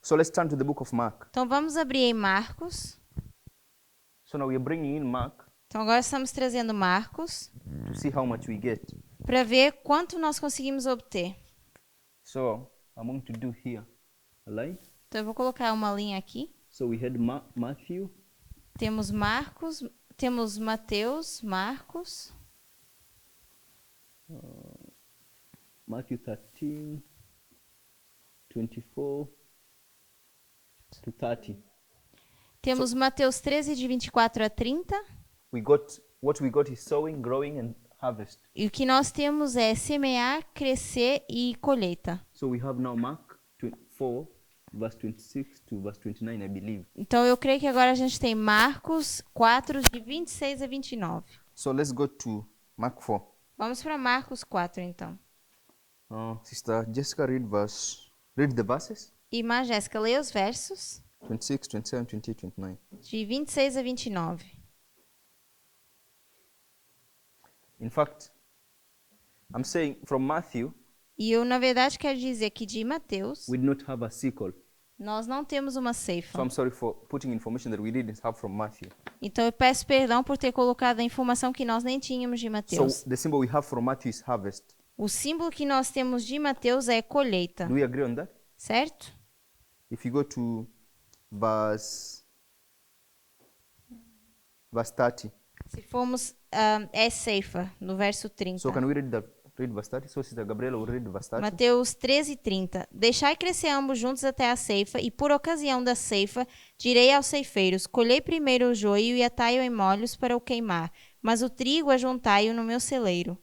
So let's turn to the book of Mark. Então, vamos abrir em Marcos. So now we're bringing in Mark Então, agora estamos trazendo Marcos to see how much we get. para ver quanto nós conseguimos obter. So I'm going to do here a line. Então, eu vou colocar uma linha aqui. So we had Matthew, Temos Marcos, temos Mateus, Marcos, Matthew 13, 24 to 30. temos Mateus 13, de 24 a 30. What we got is sowing, growing, and harvest. E o que nós temos é semear, crescer e colheita. So we have now Mark 4, verse 26 to verse 29, I believe. Então, eu creio que agora a gente tem Marcos 4, de 26 a 29. So let's go to Mark 4. Vamos para Marcos 4, então. Sister Jessica, read the verses. Irmã Jéssica, leia os versos 26, 27, 28, 29. de 26 a 29. In fact, I'm saying from Matthew, E eu, na verdade, quero dizer que de Mateus, we do not have a sickle. nós não temos uma So ceifa. I'm sorry for putting information that we didn't have from Matthew. Então, eu peço perdão por ter colocado a informação que nós nem tínhamos de So Mateus. the symbol we have from Matthew is harvest. O símbolo que nós temos de Mateus é colheita, Do we agree on that? certo? If you go to verse 30. Se formos, é ceifa, no verso 30. So can we read verse 30? So Sister Gabriela will read verse 30. Mateus 13, 30. Deixai crescer ambos juntos até a ceifa, e por ocasião da ceifa, direi aos ceifeiros, colhei primeiro o joio e atai-o em molhos para o queimar, mas o trigo ajuntai-o no meu celeiro.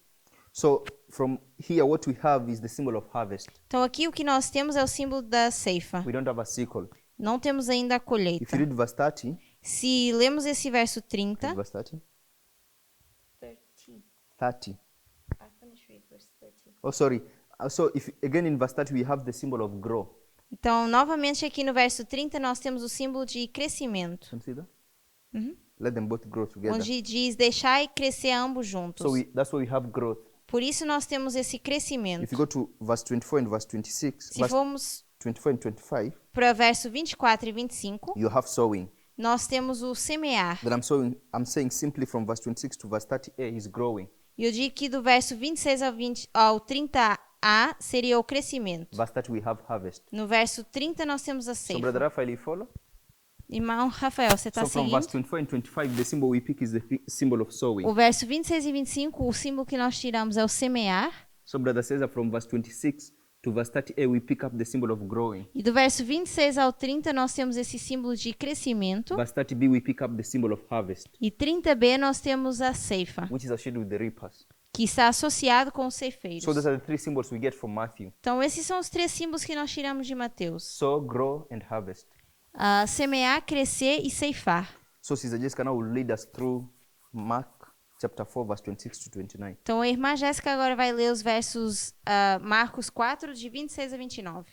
So from here what we have is the symbol of harvest. Então aqui o que nós temos é o símbolo da ceifa. We don't have a sickle. Não temos ainda a If colheita. you read verse 30, Se lemos esse verso 30... read verse 30. 30. Oh, sorry. So if again in verse 30 we have the symbol of grow. Então, novamente aqui no verso 30, nós temos o símbolo de crescimento, Can you see that? Let them both grow together. onde diz deixai crescer ambos juntos. So that's why we have growth. Por isso nós temos esse If crescimento. you go to verse 24 and verse 26, Se verse formos 24 and 25, para verso 24 e 25, you have sowing. nós temos o semear. Then I'm saying simply from verse 26 to verse 30a is growing. E eu digo que do verso 26 ao 30a seria o crescimento. Verse 30 we have harvest. No verso 30 nós temos a So Brother ceifa. Raphael, you follow? Irmão Rafael, você está So from verse seguindo? 24 and 25, the symbol we pick is the symbol of sowing. O verso 26 e 25, o símbolo que nós tiramos é o semear. So Brother says that from verse 26 to verse 30a we pick up the symbol of growing. E do verso 26 ao 30 nós temos esse símbolo de crescimento. Verse 30b we pick up the symbol of harvest, E 30b nós temos a ceifa, which is associated with the reapers. que está associado com os ceifeiros. So those are the three symbols we get from Matthew. Então esses são os três símbolos que nós tiramos de Mateus. Sow, grow, and harvest. Semear, crescer e ceifar. So Sister Jessica now will lead us through Mark chapter 4, verse 26 to 29. Então a irmã Jéssica agora vai ler os versos Marcos 4, de 26 a 29.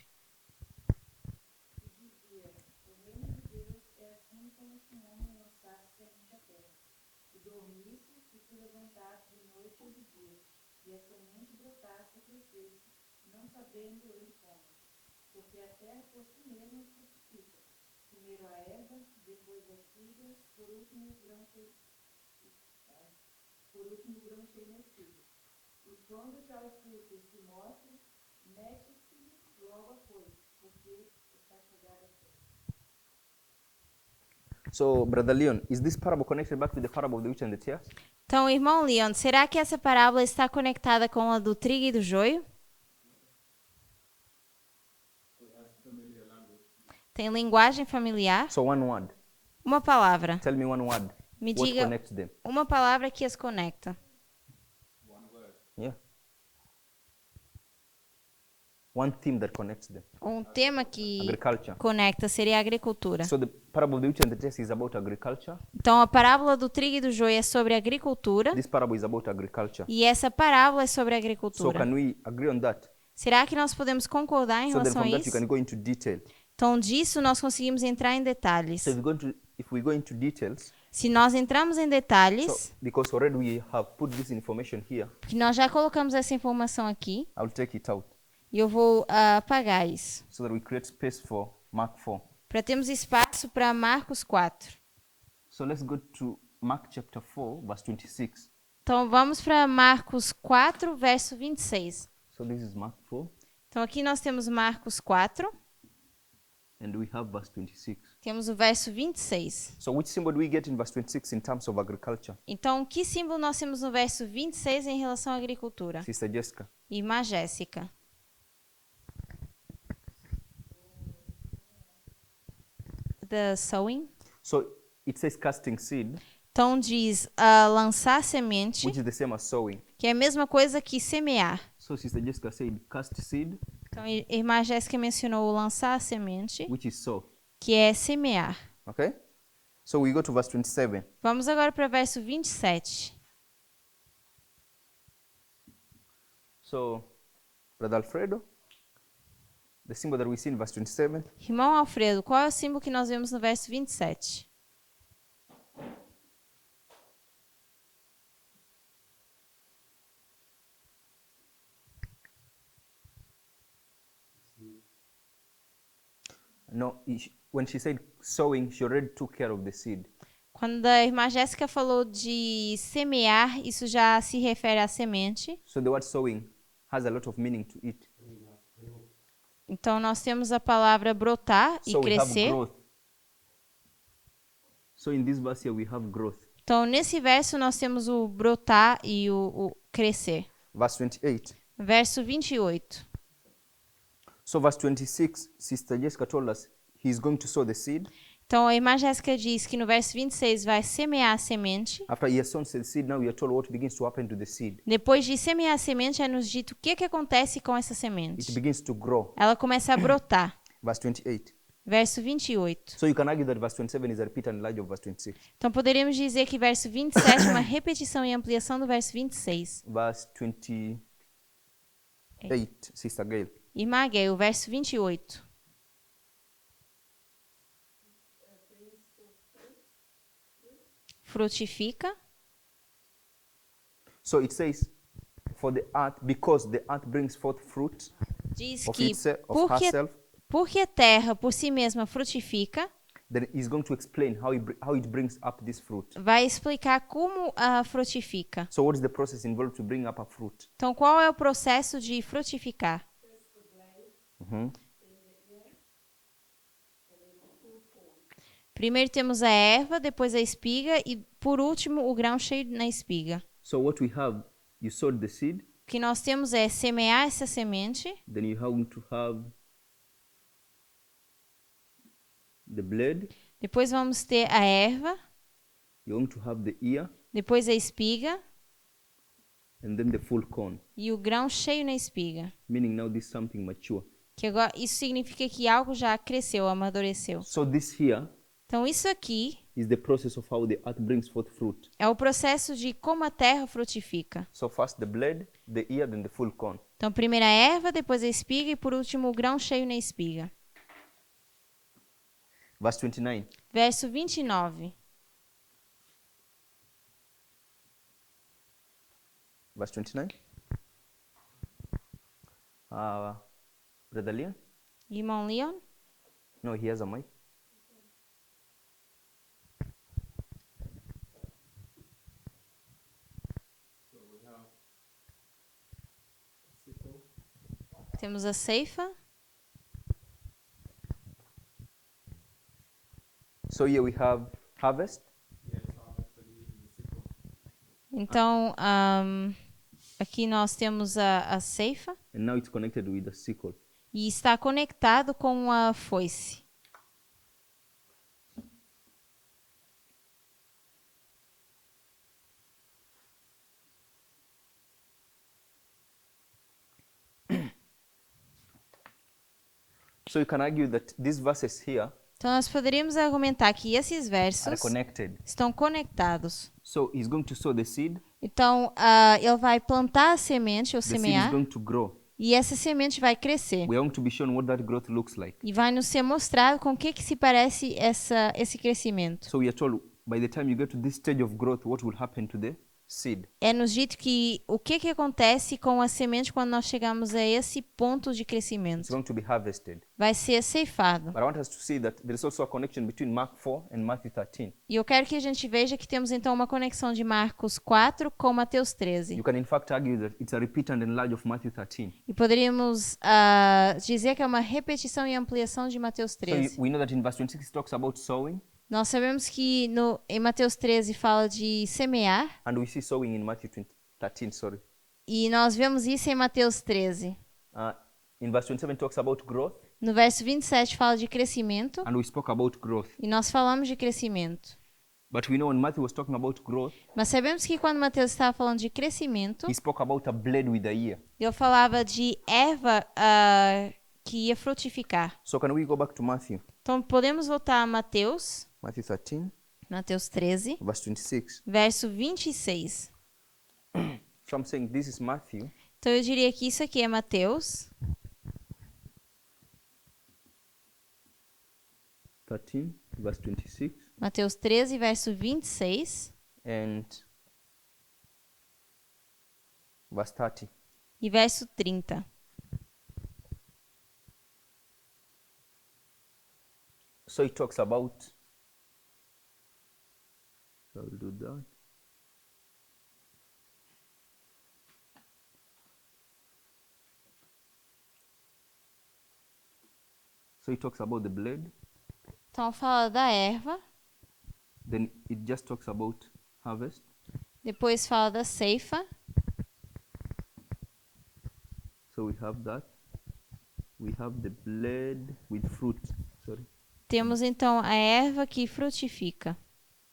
So, Brother Leon, is this parable connected back to the parable of the wheat and the tares? Então, irmão Leon, será que essa parábola está conectada com a do trigo e do joio? Tem linguagem familiar? So, one word. Uma palavra. Tell me one word. Me What diga connects them? uma palavra que as conecta. Yeah. One theme that connects them. Um tema que Agriculture. conecta seria a agricultura. So, the parable of the wheat and the tares is about agriculture. Então, a parábola do trigo e do joio é sobre agricultura. This parable is about agriculture. E essa parábola é sobre So, agricultura. can we agree on that? Será que nós podemos concordar em So, then relação from a that you isso? can go into detail. Então, disso nós conseguimos entrar em detalhes. So, if we go into details, Se nós entramos em detalhes, so because already we have put this information here, que nós já colocamos essa informação aqui, I will take it out e eu vou apagar isso, so that we create space for Mark 4. para termos espaço para Marcos 4. So let's go to Mark chapter 4, verse 26. Então, vamos para Marcos 4, verso 26. So this is Mark 4, Então, aqui nós temos Marcos 4, and we have verse 26. temos o verso 26. So which symbol do we get in verse 26 in terms of agriculture? Então, que símbolo nós temos no verso 26 em relação à agricultura? Sister Jessica. Irmã Jéssica. The sowing. So it says casting seed, Então, diz lançar semente, which is the same as sowing. que é a mesma coisa que semear. So Sister Jessica said cast seed, Então, a irmã Jéssica mencionou lançar a semente, which is sow. que é semear. Okay? So we go to verse 27. Vamos agora para o verso 27. So, Brother Alfredo, the symbol that we see in verse 27, Irmão Alfredo, qual é o símbolo que nós vemos no verso 27? no, when she said sowing, she already took care of the seed. Quando a irmã Jéssica falou de semear, isso já se refere à semente. So the word sowing has a lot of meaning to it. Então, nós temos a palavra brotar e So we have crescer. growth. So in this verse here we have growth. Então, nesse verso, nós temos o brotar e o crescer. Verse 28. Verso 28. So verse 26, Sister Jessica told us he's going to sow the seed. Então, a irmã Jéssica diz que no verso 26 vai semear a semente. After he has sown the seed, now we are told what begins to happen to the seed. Depois de semear a semente, é nos dito o que acontece com essa It semente. begins to grow. Ela começa a brotar. Verse 28. Verso 28. So you can argue that verse 27 is a repeat and enlarge of verse 26. Então, poderíamos dizer que verso 27 é uma repetição e ampliação do verso 26. Verse 28, Sister Gail. Irmã Gay, o verso 28. frutifica. So it says, for the earth, because the earth brings forth fruit Diz of, que of herself, porque a terra por si mesma frutifica, then he's going to explain how it brings up this fruit. vai explicar como frutifica. So what is the process involved to bring up a fruit? Então, qual é o processo de frutificar? Primeiro temos a erva, depois a espiga e, por último, o grão cheio na espiga. So what we have, you sowed the seed, O que nós temos é semear essa semente, then you have to have the blade, depois vamos ter a erva, you're going to have the ear, depois a espiga and then the full corn, e o grão cheio na espiga. meaning now this is something mature. Que agora, isso significa que algo já cresceu, amadureceu. So this here Então, isso aqui is the process of how the earth brings forth fruit. é o processo de como a terra frutifica. So first the blade, the ear, then the full corn. Então, primeiro a erva, depois a espiga e, por último, o grão cheio na espiga. Verse 29. Verso 29. Verse 29. Brother Leon? Irmão Leon? No, he has a mic. So we have sickle, Temos a ceifa. So here we have harvest. yes, harvest and using the sickle. Então, aqui nós temos a ceifa And now it's connected with the sickle. e está conectado com a foice. So you can argue that these verses here Então, nós poderíamos argumentar que esses are versos connected. estão conectados. So he's going to sow the seed. Então, ele vai plantar a semente ou The seed is semear going to grow. e essa semente vai crescer. We are going to be shown what that growth looks like. E vai nos ser mostrado com o que se parece esse crescimento. So we are told by the time you get to this stage of growth, what will happen to the seed. É nos dito que o que acontece com a semente quando nós chegamos a esse ponto de It's crescimento. going to be harvested. Vai ser ceifado. But I want us to see that there is also a connection between Mark 4 and Matthew 13. E eu quero que a gente veja que temos então uma conexão de Marcos 4 com Mateus 13. You can in fact argue that it's a repeat and enlarge of Matthew 13. E poderíamos dizer que é uma repetição e ampliação de Mateus So 13. we know that in verse 26 it talks about sowing, Nós sabemos que em Mateus 13 fala de semear, and we see sowing in Matthew 13, sorry. e nós vemos isso em Mateus 13. In verse 27 it talks about growth, No verso 27 fala de crescimento, and we spoke about growth. e nós falamos de crescimento. But we know when Matthew was talking about growth, Mas sabemos que quando Mateus estava falando de crescimento, he spoke about a blade with a ear. ele falava de erva que ia frutificar. So can we go back to Matthew? Então podemos voltar a Mateus, Matthew 13, Mateus 13, verse 26. verso 26. So I'm saying this is Matthew, Então eu diria que isso aqui é Mateus 13, verse 26, Mateus 13, verso 26 and verse 30. e verso 30. So it talks about, so I'll do that. So it talks about the blade, Então fala da erva, then it just talks about harvest, depois fala da ceifa, so we have that. We have the blade with fruit, sorry. temos então a erva que frutifica.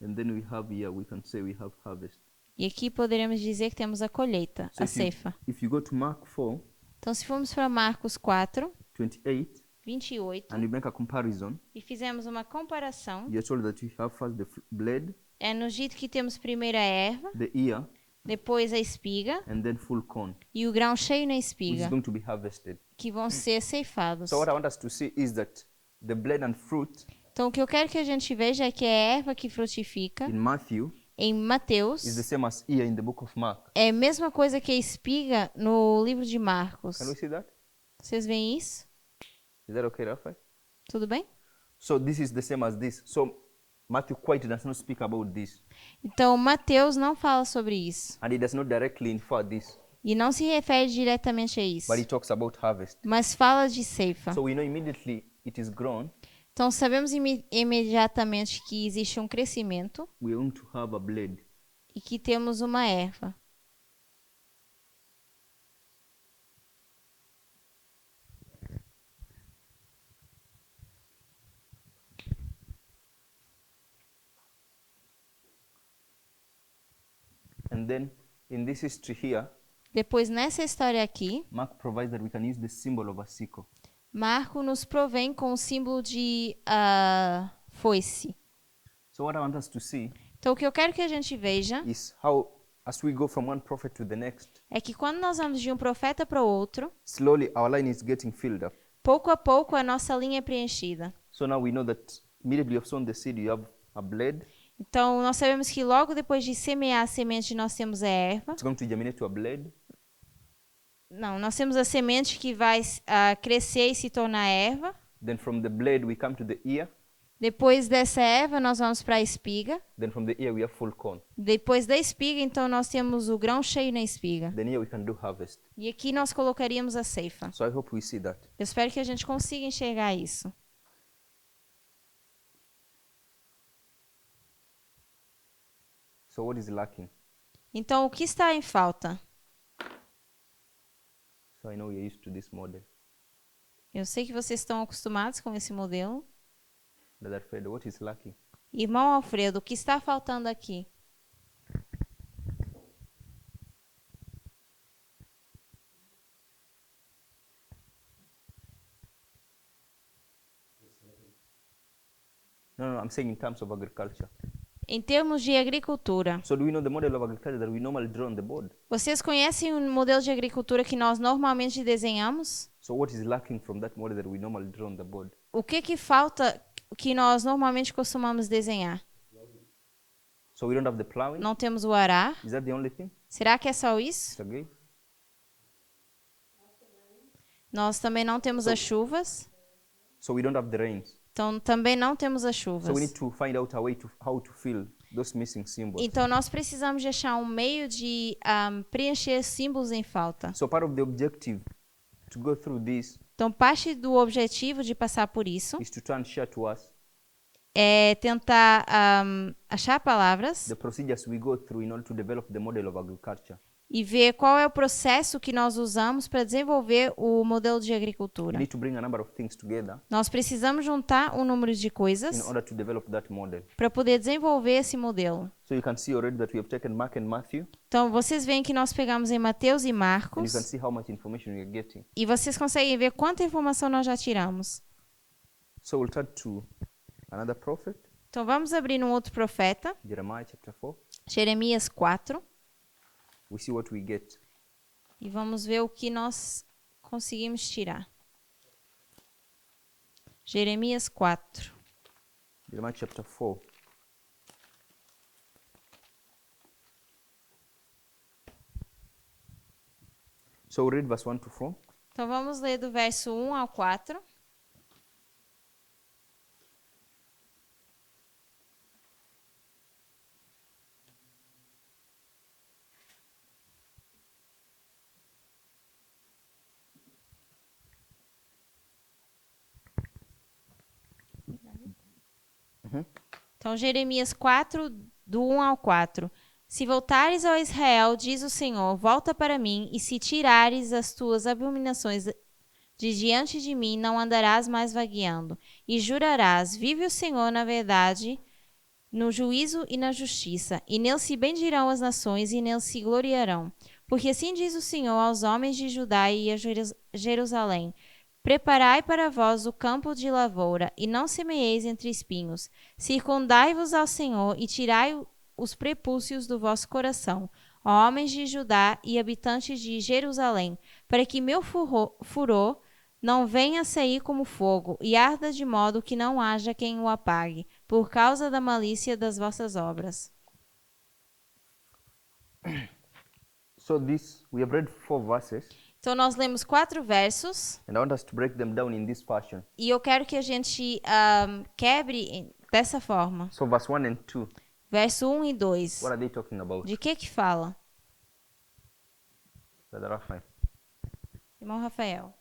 And then we have here, we can say we have harvest. E aqui poderemos dizer que temos a colheita, So a ceifa. if you go to Mark 4, Então se formos para Marcos 4, 28, 28, and we make a comparison, e fizemos uma comparação, you're told that you have first the blade, é nos dito que temos primeiro a erva, the ear, depois a espiga and then full corn, e o grão cheio na which is espiga, going to be harvested. que vão ser ceifados. So what I want us to see is that the blade and fruit Então o que eu quero que a gente veja é que a erva que frutifica, in Matthew em Mateus is the same as ear in the book of Mark. é a mesma coisa que a espiga no livro de Marcos. Can we see that? Vocês veem isso? Is that okay, Raphael? Tudo bem? So this is the same as this. So Matthew quite does not speak about this. Então, Mateus não fala sobre isso. And he does not directly infer this. E não se refere diretamente a isso. But he talks about harvest. Mas fala de ceifa. So we know immediately it is grown. Então, sabemos imediatamente que existe um crescimento We are going to have a blade. e que temos uma erva. And then in this history here, Depois, nessa história aqui, Mark provides that we can use the symbol of a sickle. Marco nos provém com o símbolo de foice. So what I want us to see Então, o que eu quero que a gente veja is how, as we go from one prophet to the next, é que quando nós vamos de um profeta para o outro, slowly our line is getting filled up. pouco a pouco a nossa linha é preenchida. So now we know that immediately you have sown the seed, you have a blade. Então, nós sabemos que logo depois de semear a semente, nós temos a erva. It's going to germinate to a blade. Não, nós temos a semente que vai crescer e se tornar erva. Then from the blade we come to the ear. Depois dessa erva, nós vamos para a espiga. Then from the ear we have full corn. Depois da espiga, então, nós temos o grão cheio na espiga. Then here we can do harvest. E aqui nós colocaríamos a ceifa. So I hope we see that. Eu espero que a gente consiga enxergar isso. So what is lacking? Então, o que está em falta? So I know you're used to this model. Eu sei que vocês estão acostumados com esse modelo. Brother Fred, what is lacking? Irmão Alfredo, o que está faltando aqui? No, I'm saying in terms of agriculture. Em termos de agricultura, So do we know the model of agriculture that we normally draw on the board? vocês conhecem o modelo de agricultura que nós normalmente desenhamos? So what is lacking from that model that we normally draw on the board? O que falta que nós normalmente costumamos desenhar? So we don't have the plowing? Não temos o arar? Is that the only thing? Será que é só isso? Disagree? Nós também não temos as chuvas. So we don't have the rains. Então, também não temos as So we chuvas. need to find out a way to how to fill those missing symbols. Então, nós precisamos de achar um meio de preencher símbolos em falta. So part of the objective to go through this Então, parte do objetivo de passar por isso is to try and share to us é tentar achar palavras the procedures we go through in order to develop the model of agriculture. e ver qual é o processo que nós usamos para desenvolver o modelo de We agricultura. need to bring a number of things together Nós precisamos juntar um número de in coisas order to develop that model. para poder desenvolver esse modelo. So you can see already that we have taken Mark and Matthew, Então, vocês veem que nós pegamos em Mateus e and you Marcos can see how much information we are getting. e vocês conseguem ver quanta informação nós já tiramos. So we'll turn to another prophet, Então, vamos abrir num outro profeta, Jeremiah chapter 4. Jeremias 4, We see what we get. e vamos ver o que nós conseguimos tirar. Jeremias 4. Jeremiah chapter 4. So we'll read verse 1 to 4. Então, vamos ler do verso 1 ao 4. Então, Jeremias 4, do 1 ao 4. Se voltares ao Israel, diz o Senhor, volta para mim, e se tirares as tuas abominações de diante de mim, não andarás mais vagueando. E jurarás, vive o Senhor na verdade, no juízo e na justiça. E nele se bendirão as nações, e nele se gloriarão. Porque assim diz o Senhor aos homens de Judá e a Jerusalém: preparai para vós o campo de lavoura, e não semeeis entre espinhos. Circundai-vos ao Senhor, e tirai os prepúcios do vosso coração, ó homens de Judá e habitantes de Jerusalém, para que meu furor não venha sair como fogo, e arda de modo que não haja quem o apague, por causa da malícia das vossas obras. So this, we have read 4 verses, Então nós lemos 4 versos and I want us to break them down in this fashion. e eu quero que a gente quebre dessa forma. So verse 1 and 2, Verso 1 e 2. what are they talking about? De que fala? Brother Raphael. Irmão Rafael.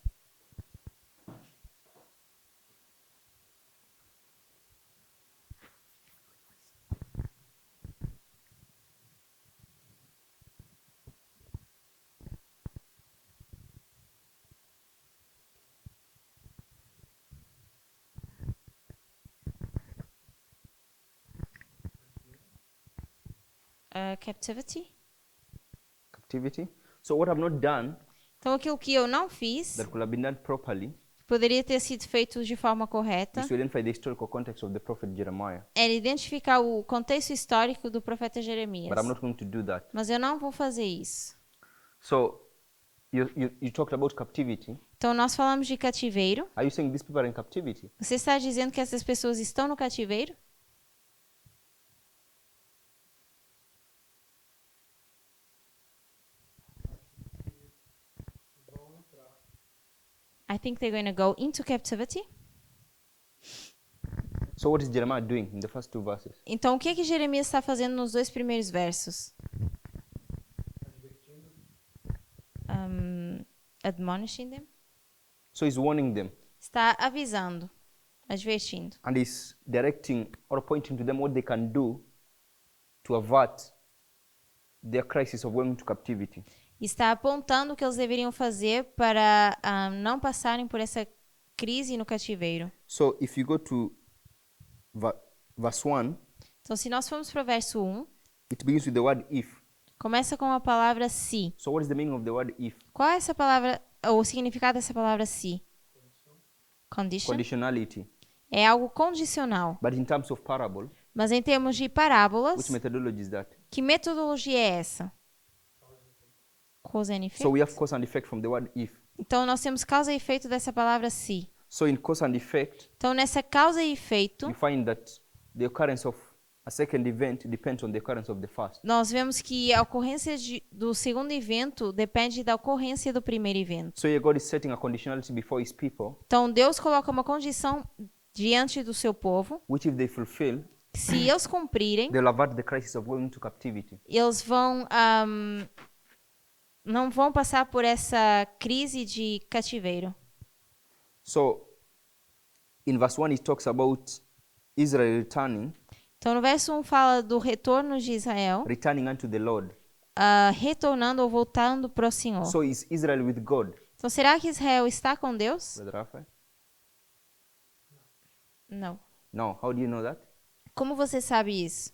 Captivity. Captivity. So what I've not done Então aquilo que eu não fiz, that could have been done properly poderia ter sido feito de forma correta, is to identify the historical context of the prophet Jeremiah. era identificar o contexto histórico do profeta Jeremias. But I'm not going to do that. Mas eu não vou fazer isso. So you talked about captivity. Então nós falamos de cativeiro. Are you saying these people are in captivity? Você está dizendo que essas pessoas estão no cativeiro? I think they're going to go into captivity. So what is Jeremiah doing in the first 2 verses? Então o que que Jeremias está fazendo nos 2 primeiros versos? Admonishing them. So he's warning them, Está avisando, advertindo. and he's directing or pointing to them what they can do to avert their crisis of going into captivity. Está apontando o que eles deveriam fazer para não passarem por essa crise no cativeiro. So if you go to verse 1, Então, se nós formos para o verso 1, it begins with the word if. começa com a palavra se. So what is the meaning of the word if? Qual é essa palavra, ou o significado dessa palavra se? Condition. Conditionality. É algo condicional. But in terms of parable, Mas em termos de which parábolas, methodology is that? que metodologia é essa? Cause and effect. So we have cause and effect from the word if. Então, nós temos causa e efeito dessa palavra se. So in cause and effect, Então, nessa causa e efeito, you find that the occurrence of a second event depends on the occurrence of the first. nós vemos que a ocorrência do segundo evento depende da ocorrência do primeiro evento. So here God is setting a conditionality before his people, Então, Deus coloca uma condição diante do seu povo. which if they fulfill, Se eles cumprirem, they'll avert the crisis of going into captivity. eles não vão passar por essa crise de cativeiro. So in verse 1, it talks about Israel returning, Então, no verso 1 fala do retorno de Israel, returning unto the Lord. retornando ou voltando para o Senhor. So is Israel with God? Então, será que Israel está com Deus? Brother Raphael? Não. No. How do you know that? Como você sabe isso?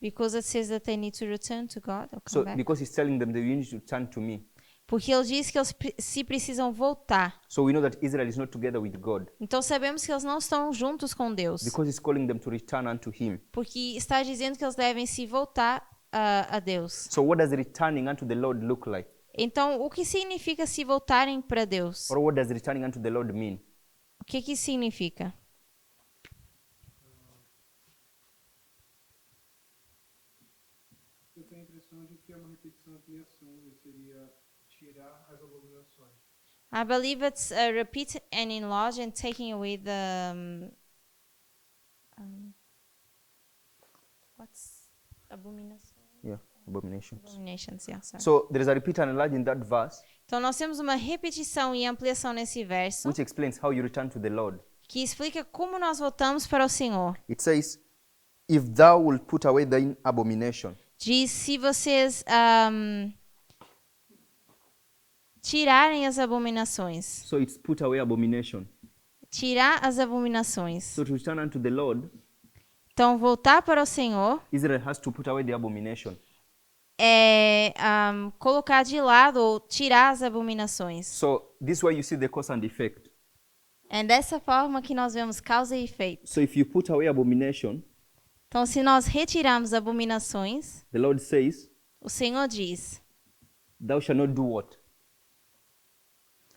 Because it says that they need to return to God or come So back. because he's telling them that you need to turn to me. Porque ele diz que eles se precisam voltar. So we know that Israel is not together with God Então sabemos que eles não estão juntos com Deus. because he's calling them to return unto him. Porque está dizendo que eles devem se voltar a Deus. So what does returning unto the Lord look like? Então, o que significa se voltarem para Deus? Or what does returning unto the Lord mean? O que que significa? Eu tenho a impressão de que é uma repetição da criação e seria tirar as abominações. I believe it's a repeat and enlarge and taking away the what's abominations? Yeah, abominations. Abominations, yeah, sorry. So there is a repeat and enlarge in that verse, Então nós temos uma repetição e ampliação nesse verso which explains how you return to the Lord. que explica como nós voltamos para o Senhor. It says, if thou wilt put away thine abomination. Diz se vocês tirarem as abominações. So it's put away abomination. Tirar as abominações. So to return unto the Lord, Então voltar para o Senhor Israel has to put away the abomination. é colocar de lado ou tirar as abominações. So this way you see the cause and effect. É dessa forma que nós vemos causa e efeito. So if you put away abomination, Então, se nós retirarmos abominações, the Lord says, o Senhor diz: thou shalt not do what?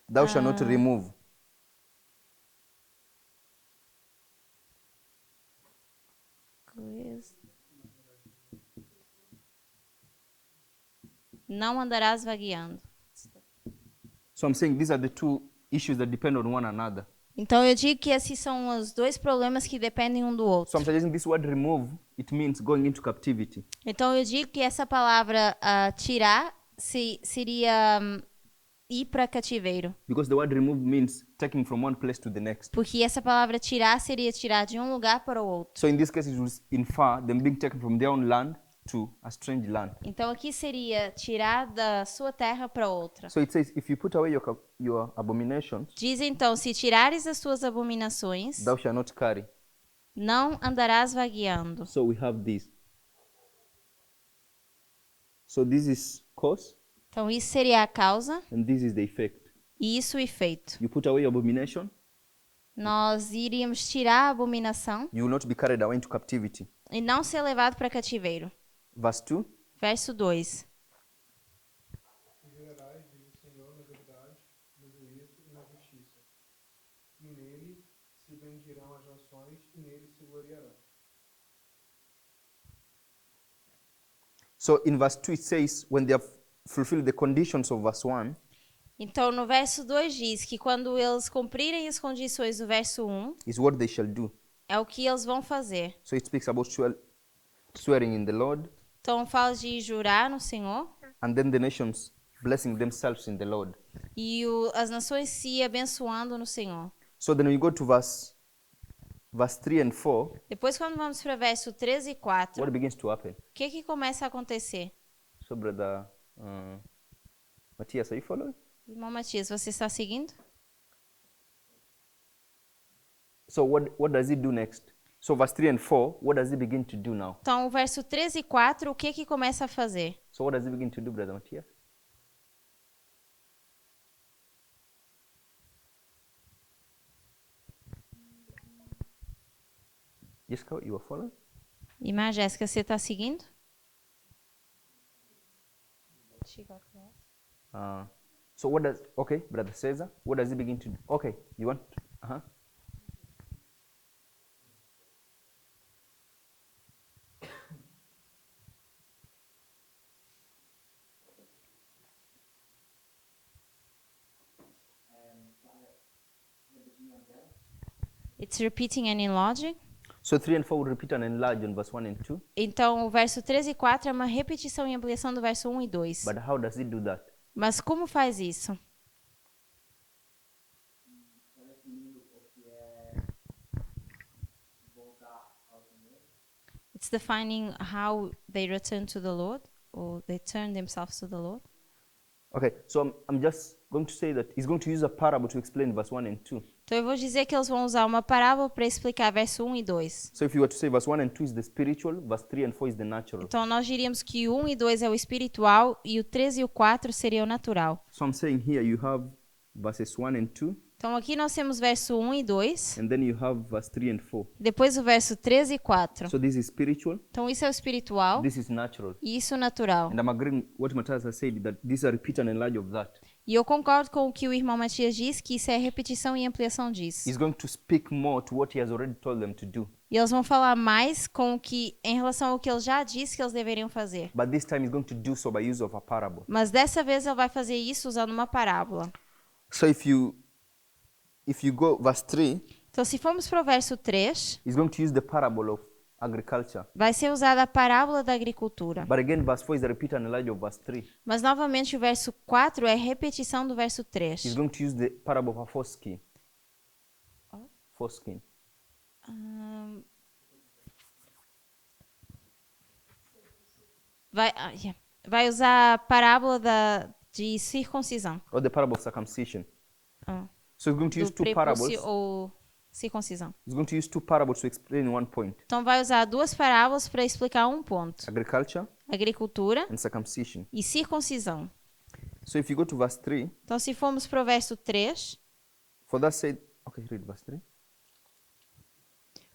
Thou shalt not remove. Não andarás vagueando. So I'm saying these are the two issues that depend on one another. Então eu digo que esses são os dois problemas que dependem um do So outro. I'm suggesting this word remove, it means going into captivity. Então eu digo que essa palavra tirar seria ir para cativeiro. Because the word remove means taking from one place to the next. Porque essa palavra tirar seria tirar de um lugar para o outro. So in this case, it would infer them being taken from their own land to a strange land. Então aqui seria tirar da sua terra para outra. So it says, if you put away your abominations, Diz então, se tirares as tuas abominações, thou shalt not carry. não andarás vagueando. So we have this. So this is cause, Então isso seria a causa and this is the effect. e isso o efeito. You put away your abomination, Nós iríamos tirar a abominação you will not be carried away into captivity. e não ser levado para cativeiro. Verse 2. Verso 2. E gerarás, diz o Senhor, na verdade, no juízo e na justiça. E nele se bendirão as nações, e nele se gloriarão. So in verse 2 it says, when they have fulfilled the conditions of verse 1, Então no verso 2 diz que quando eles cumprirem as condições do verso 1, is what they shall do. é o que eles vão fazer. So it speaks about swearing in the Lord, Então fala de jurar no Senhor and then the nations blessing themselves in the Lord. e as nações se abençoando no Senhor. So then we go to verse 3 and 4, Depois quando vamos para verso 3 e 4, what begins to happen? o que começa a acontecer? So brother Matthias, are you following? Irmão Matias, você está seguindo? So what does it do next? So verse 3 and 4, what does it begin to do now? Então o verso 3 e 4, o que começa a fazer? So what does it begin to do, brother Matthias? Jessica, you are following? Irmã Jéssica, você está seguindo? So what does, okay, brother Cesar, what does it begin to do? Okay, you want, It's repeating and enlarging. So 3 and 4 will repeat and enlarge on verse 1 and 2. Então o verso 3 e 4 é uma repetição e ampliação do verso 1 e 2. But how does it do that? Mas como faz isso? It's defining how they return to the Lord or they turn themselves to the Lord. Okay, so I'm just going to say that he's going to use a parable to explain verse 1 and 2. Então eu vou dizer que eles vão usar uma parábola para explicar verso 1 e 2. So if you were to say verse 1 and 2 is the spiritual, verse 3 and 4 is the natural. Então nós diríamos que o 1 e 2 é o espiritual e o 3 e o 4 seria o natural. So I'm saying here you have verses 1 and 2, Então aqui nós temos verso 1 e 2, and then you have verse 3 and 4. depois o verso 3 e 4. So this is spiritual, Então isso é o espiritual this is natural. e isso o natural. And I'm agreeing what Matthias has said, that these are repeat and enlarge of that. E eu concordo com o que o irmão Matias diz, que isso é repetição e ampliação disso. He's going to speak more to what he has already told them to do. E eles vão falar mais com o que, em relação ao que ele já disse que eles deveriam fazer. But this time he's going to do so by use of a parable. Mas dessa vez ele vai fazer isso usando uma parábola. So if you go verse 3, Então se formos para o verso 3, he's going to use the parable of agriculture. vai ser usada a parábola da agricultura. But again, verse 4 is the repeat and enlarge of verse 3. Mas novamente o verso 4 é repetição do verso He's 3. going to use the parable of a foreskin. Foreskin. Vai usar a parábola de circuncisão. Or the parable of circumcision. Ah, So he's going to use do two prepúcio parables. ou circuncisão. He's going to use two parables to explain one point. Então vai usar duas parábolas para explicar um ponto. Agriculture Agricultura and circumcision. e circuncisão. So if you go to verse 3, Então se formos para o verso 3, for that said, okay, read verse 3.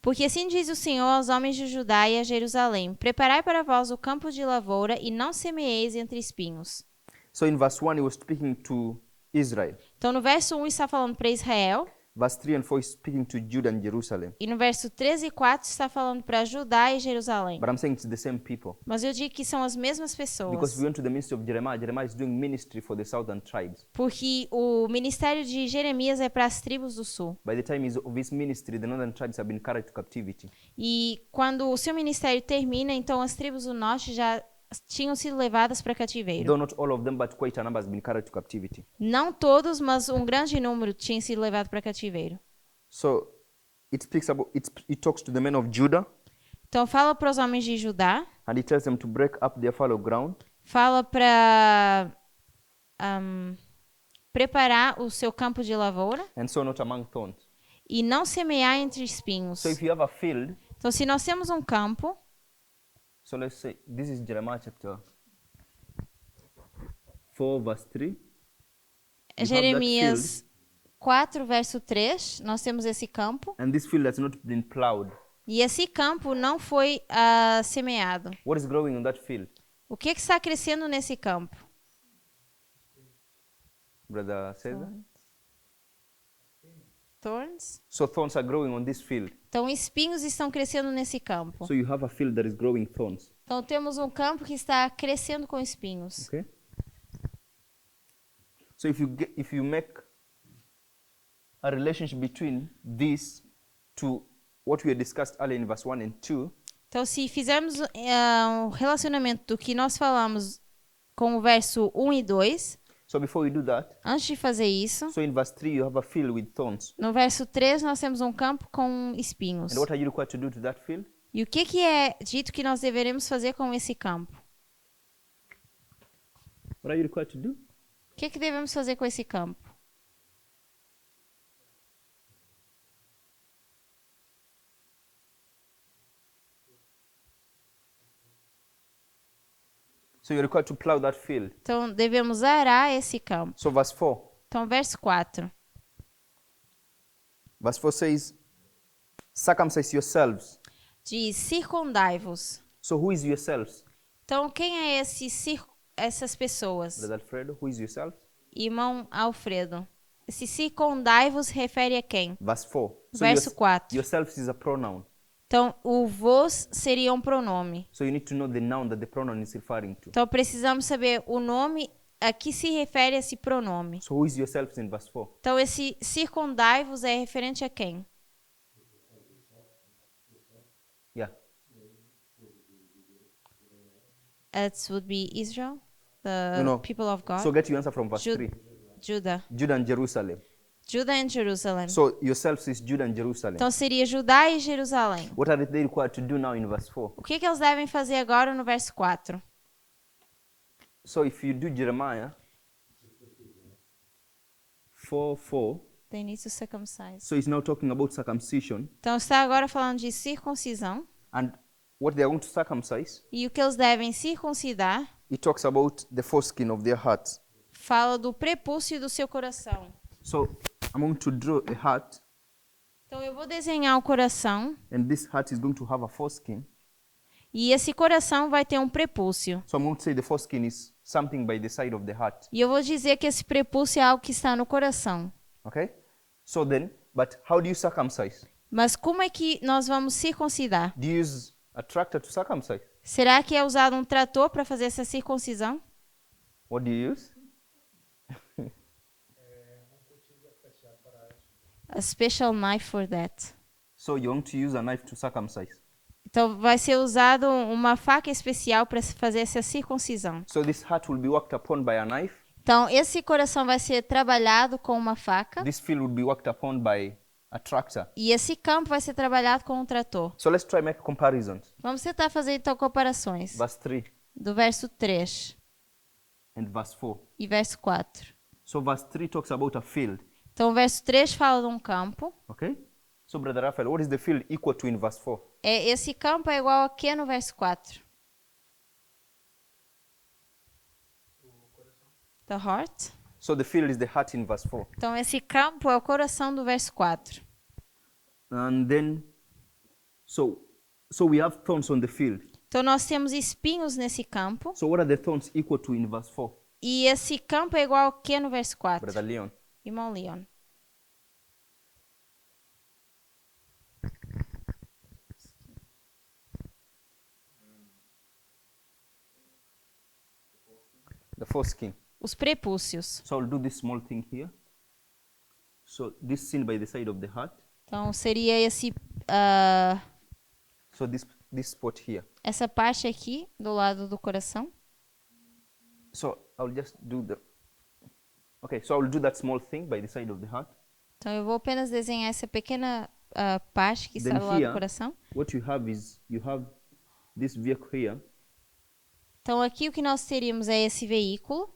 porque assim diz o Senhor aos homens de Judá e a Jerusalém: Preparai para vós o campo de lavoura e não semeeis entre espinhos. So in verse 1, he was speaking to Israel. Então no verso 1 está falando para Israel. Verse 3 and 4 is speaking to Judah and Jerusalem. E no verso 13 e 4 está falando para Judá e Jerusalém. But I'm saying it's the same people. Mas eu digo que são as mesmas Because pessoas. we went to the ministry of Jeremiah. Jeremiah is doing ministry for the southern tribes. Porque o ministério de Jeremias é para as tribos do sul. By the time of his ministry, the northern tribes have been carried to captivity. E quando o seu ministério termina, então as tribos do norte já tinham sido levadas para cativeiro. Though not all of them, but quite a number has been carried to captivity. Não todos, mas um grande número tinha sido levado para cativeiro. So it talks to the men of Judah, Então fala para os homens de Judá, and it tells them to break up their fallow ground fala para preparar o seu campo de lavoura and sow not among thorns. e não semear entre espinhos. So if you have a field, Então se nós temos um campo, so let's say this is Jeremiah chapter 4 verse 3. that Jeremias 4, verso 3, nós temos esse campo. And this field has not been plowed. E esse campo não foi semeado. What is growing on that field, O que está crescendo nesse campo? Brother Cesar? Thorns. So thorns are growing on this field. Então espinhos estão crescendo nesse campo. So you have a field that is growing thorns. Então temos um campo que está crescendo com espinhos. Okay? So if you make a relationship between this to what we had discussed earlier in verse 1 and 2, Então se fizermos um relacionamento do que nós falamos com o verso 1 e 2, so before we do that, antes de fazer isso, so in verse 3 you have a field with thorns. no verso 3 nós temos um campo com espinhos. And what are you required to do to that field? E o que é dito que nós deveremos fazer com esse campo? What are you required to do? O que devemos fazer com esse campo? So you're required to plow that field. Então devemos arar esse campo. So verse 4. Então verso 4. Verse 4 says, circumcise yourselves. Diz, circundai-vos. So who is yourselves? Então quem é essas pessoas? Brother Alfredo, who is yourself? Irmão Alfredo. Esse circundai-vos refere a quem? Verse 4. So Verso 4. yourselves is a pronoun. Então o vos seria um pronome. So you need to know the noun that the pronoun is referring to. Então precisamos saber o nome a que se refere esse pronome. So who is yourselves in verse 4? Então esse circundai-vos é referente a quem? Yeah. It would be Israel, the No. people of God. So get your answer from verse Ju- 3. Judah. Judah and Jerusalem. Judah and Jerusalem. So yourselves is Judah and Jerusalem. Então seria Judá e Jerusalém. What are they required to do now in verse 4? O que eles devem fazer agora no verso 4? So if you do Jeremiah 4:4, They need to circumcise. so it's now talking about circumcision. Então está agora falando de circuncisão. And what they are going to circumcise, E o que eles devem circuncidar it talks about the foreskin of their hearts. fala do prepúcio do seu coração. So I'm going to draw a heart, Então eu vou desenhar o coração and this heart is going to have a foreskin. e esse coração vai ter um prepúcio. So I'm going to say the foreskin is something by the side of the heart. E eu vou dizer que esse prepúcio é algo que está no coração. Okay? So then, but how do you circumcise? Mas como é que nós vamos circuncidar? Do you use a tractor to circumcise? Será que é usado um trator para fazer essa circuncisão? What do you use? A special knife for that. So you're going to use a knife to circumcise. Então vai ser usado uma faca especial para fazer essa circuncisão. So this heart will be worked upon by a knife. Então esse coração vai ser trabalhado com uma faca This field will be worked upon by a tractor. e esse campo vai ser trabalhado com um trator. So let's try make comparisons. Vamos tentar fazer então comparações Verse 3 do verso 3 and verse 4. e verso 4. So verse 3 talks about a field. Então o verso 3 fala de um campo. Okay? So Brother Raphael, what is the field equal to in verse 4? Esse campo é igual a quê no verso 4? The heart. So the field is the heart in verse 4. Então esse campo é o coração do verso 4. And then, so we have thorns on the field. Então nós temos espinhos nesse campo. So what are the thorns equal to in verse 4? E esse campo é igual a quê no verso 4? Brother Leon. Irmão Leon. the foreskin. Os prepúcios. So I'll do this small thing here. So this seen by the side of the heart. Então, seria So this spot here. essa parte aqui, do lado do coração. So I'll just do the. Okay, so I'll do that small thing by the side of the heart. Então, eu vou apenas desenhar essa pequena parte que está Then do lado do here, coração. what you have is you have this vehicle here. Então, aqui o que nós teríamos é esse veículo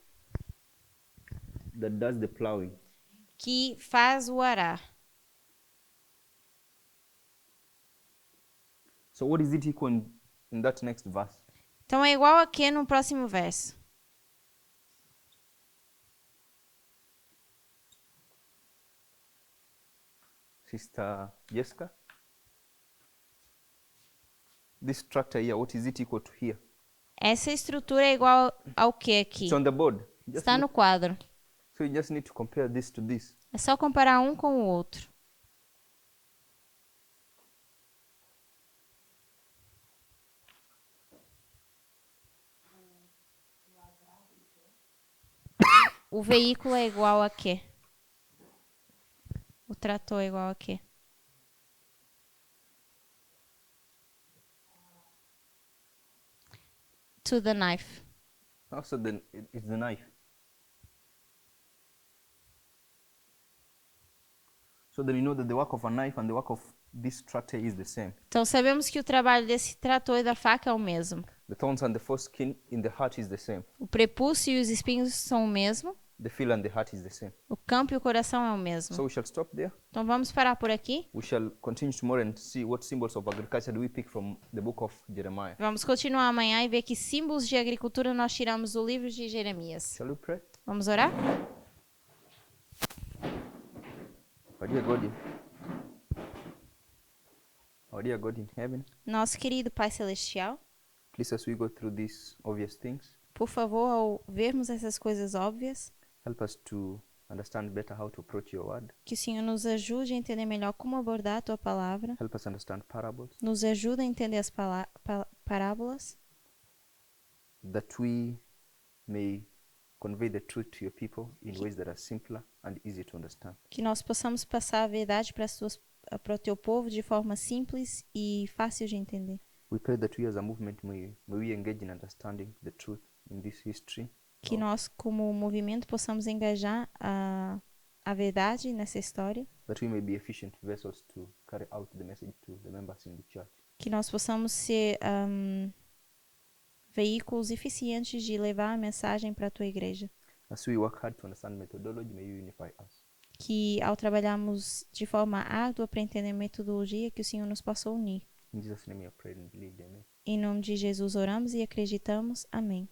That does the plowing. que faz o arar. So what is it equal in that next verse? Então, é igual a que no próximo verso? Sister Jessica? This tractor here, what is it equal to here? Essa estrutura é igual ao que aqui? It's on the board. Está no quadro. So you just need to compare this to this. É só comparar um com o outro. O veículo é igual a quê? O trator é igual a quê? To the knife. Also, then it's the knife. So then you know that the work of a knife and the work of this tractor is the same. Então sabemos que o trabalho desse trator e da faca é o mesmo. The thorns and the foreskin in the heart is the same. O prepúcio e os espinhos são o mesmo. The feel and the heart is the same. O campo e o coração é o mesmo. So we shall stop there. Então vamos parar por aqui. We shall continue tomorrow and see what symbols of agriculture do we pick from the book of Jeremiah. Vamos continuar amanhã e ver que símbolos de agricultura nós tiramos do livro de Jeremias. Shall we pray? Vamos orar? Our dear God in heaven, Nosso querido Pai Celestial, please, as we go through these obvious things, por favor, ao vermos essas coisas óbvias, help us to understand better how to approach your word. que o Senhor nos ajude a entender melhor como abordar a Tua palavra, Help us understand parables, nos ajude a entender as parábolas, that we may convey the truth to your people in ways that are simpler and easy to understand. que nós possamos passar a verdade para o Teu povo de forma simples e fácil de entender. We pray that we as a movement may we engage in understanding the truth in this history, Que nós, como movimento, possamos engajar a verdade nessa história, that we may be efficient vessels to carry out the message to the members in the church. que nós possamos ser veículos eficientes de levar a mensagem para a Tua igreja. As we work hard to understand methodology, may you unify us. Que ao trabalharmos de forma árdua para entender metodologia, que o Senhor nos possa unir. In Jesus' name we have prayed and believed. Amen. Em nome de Jesus oramos e acreditamos. Amém.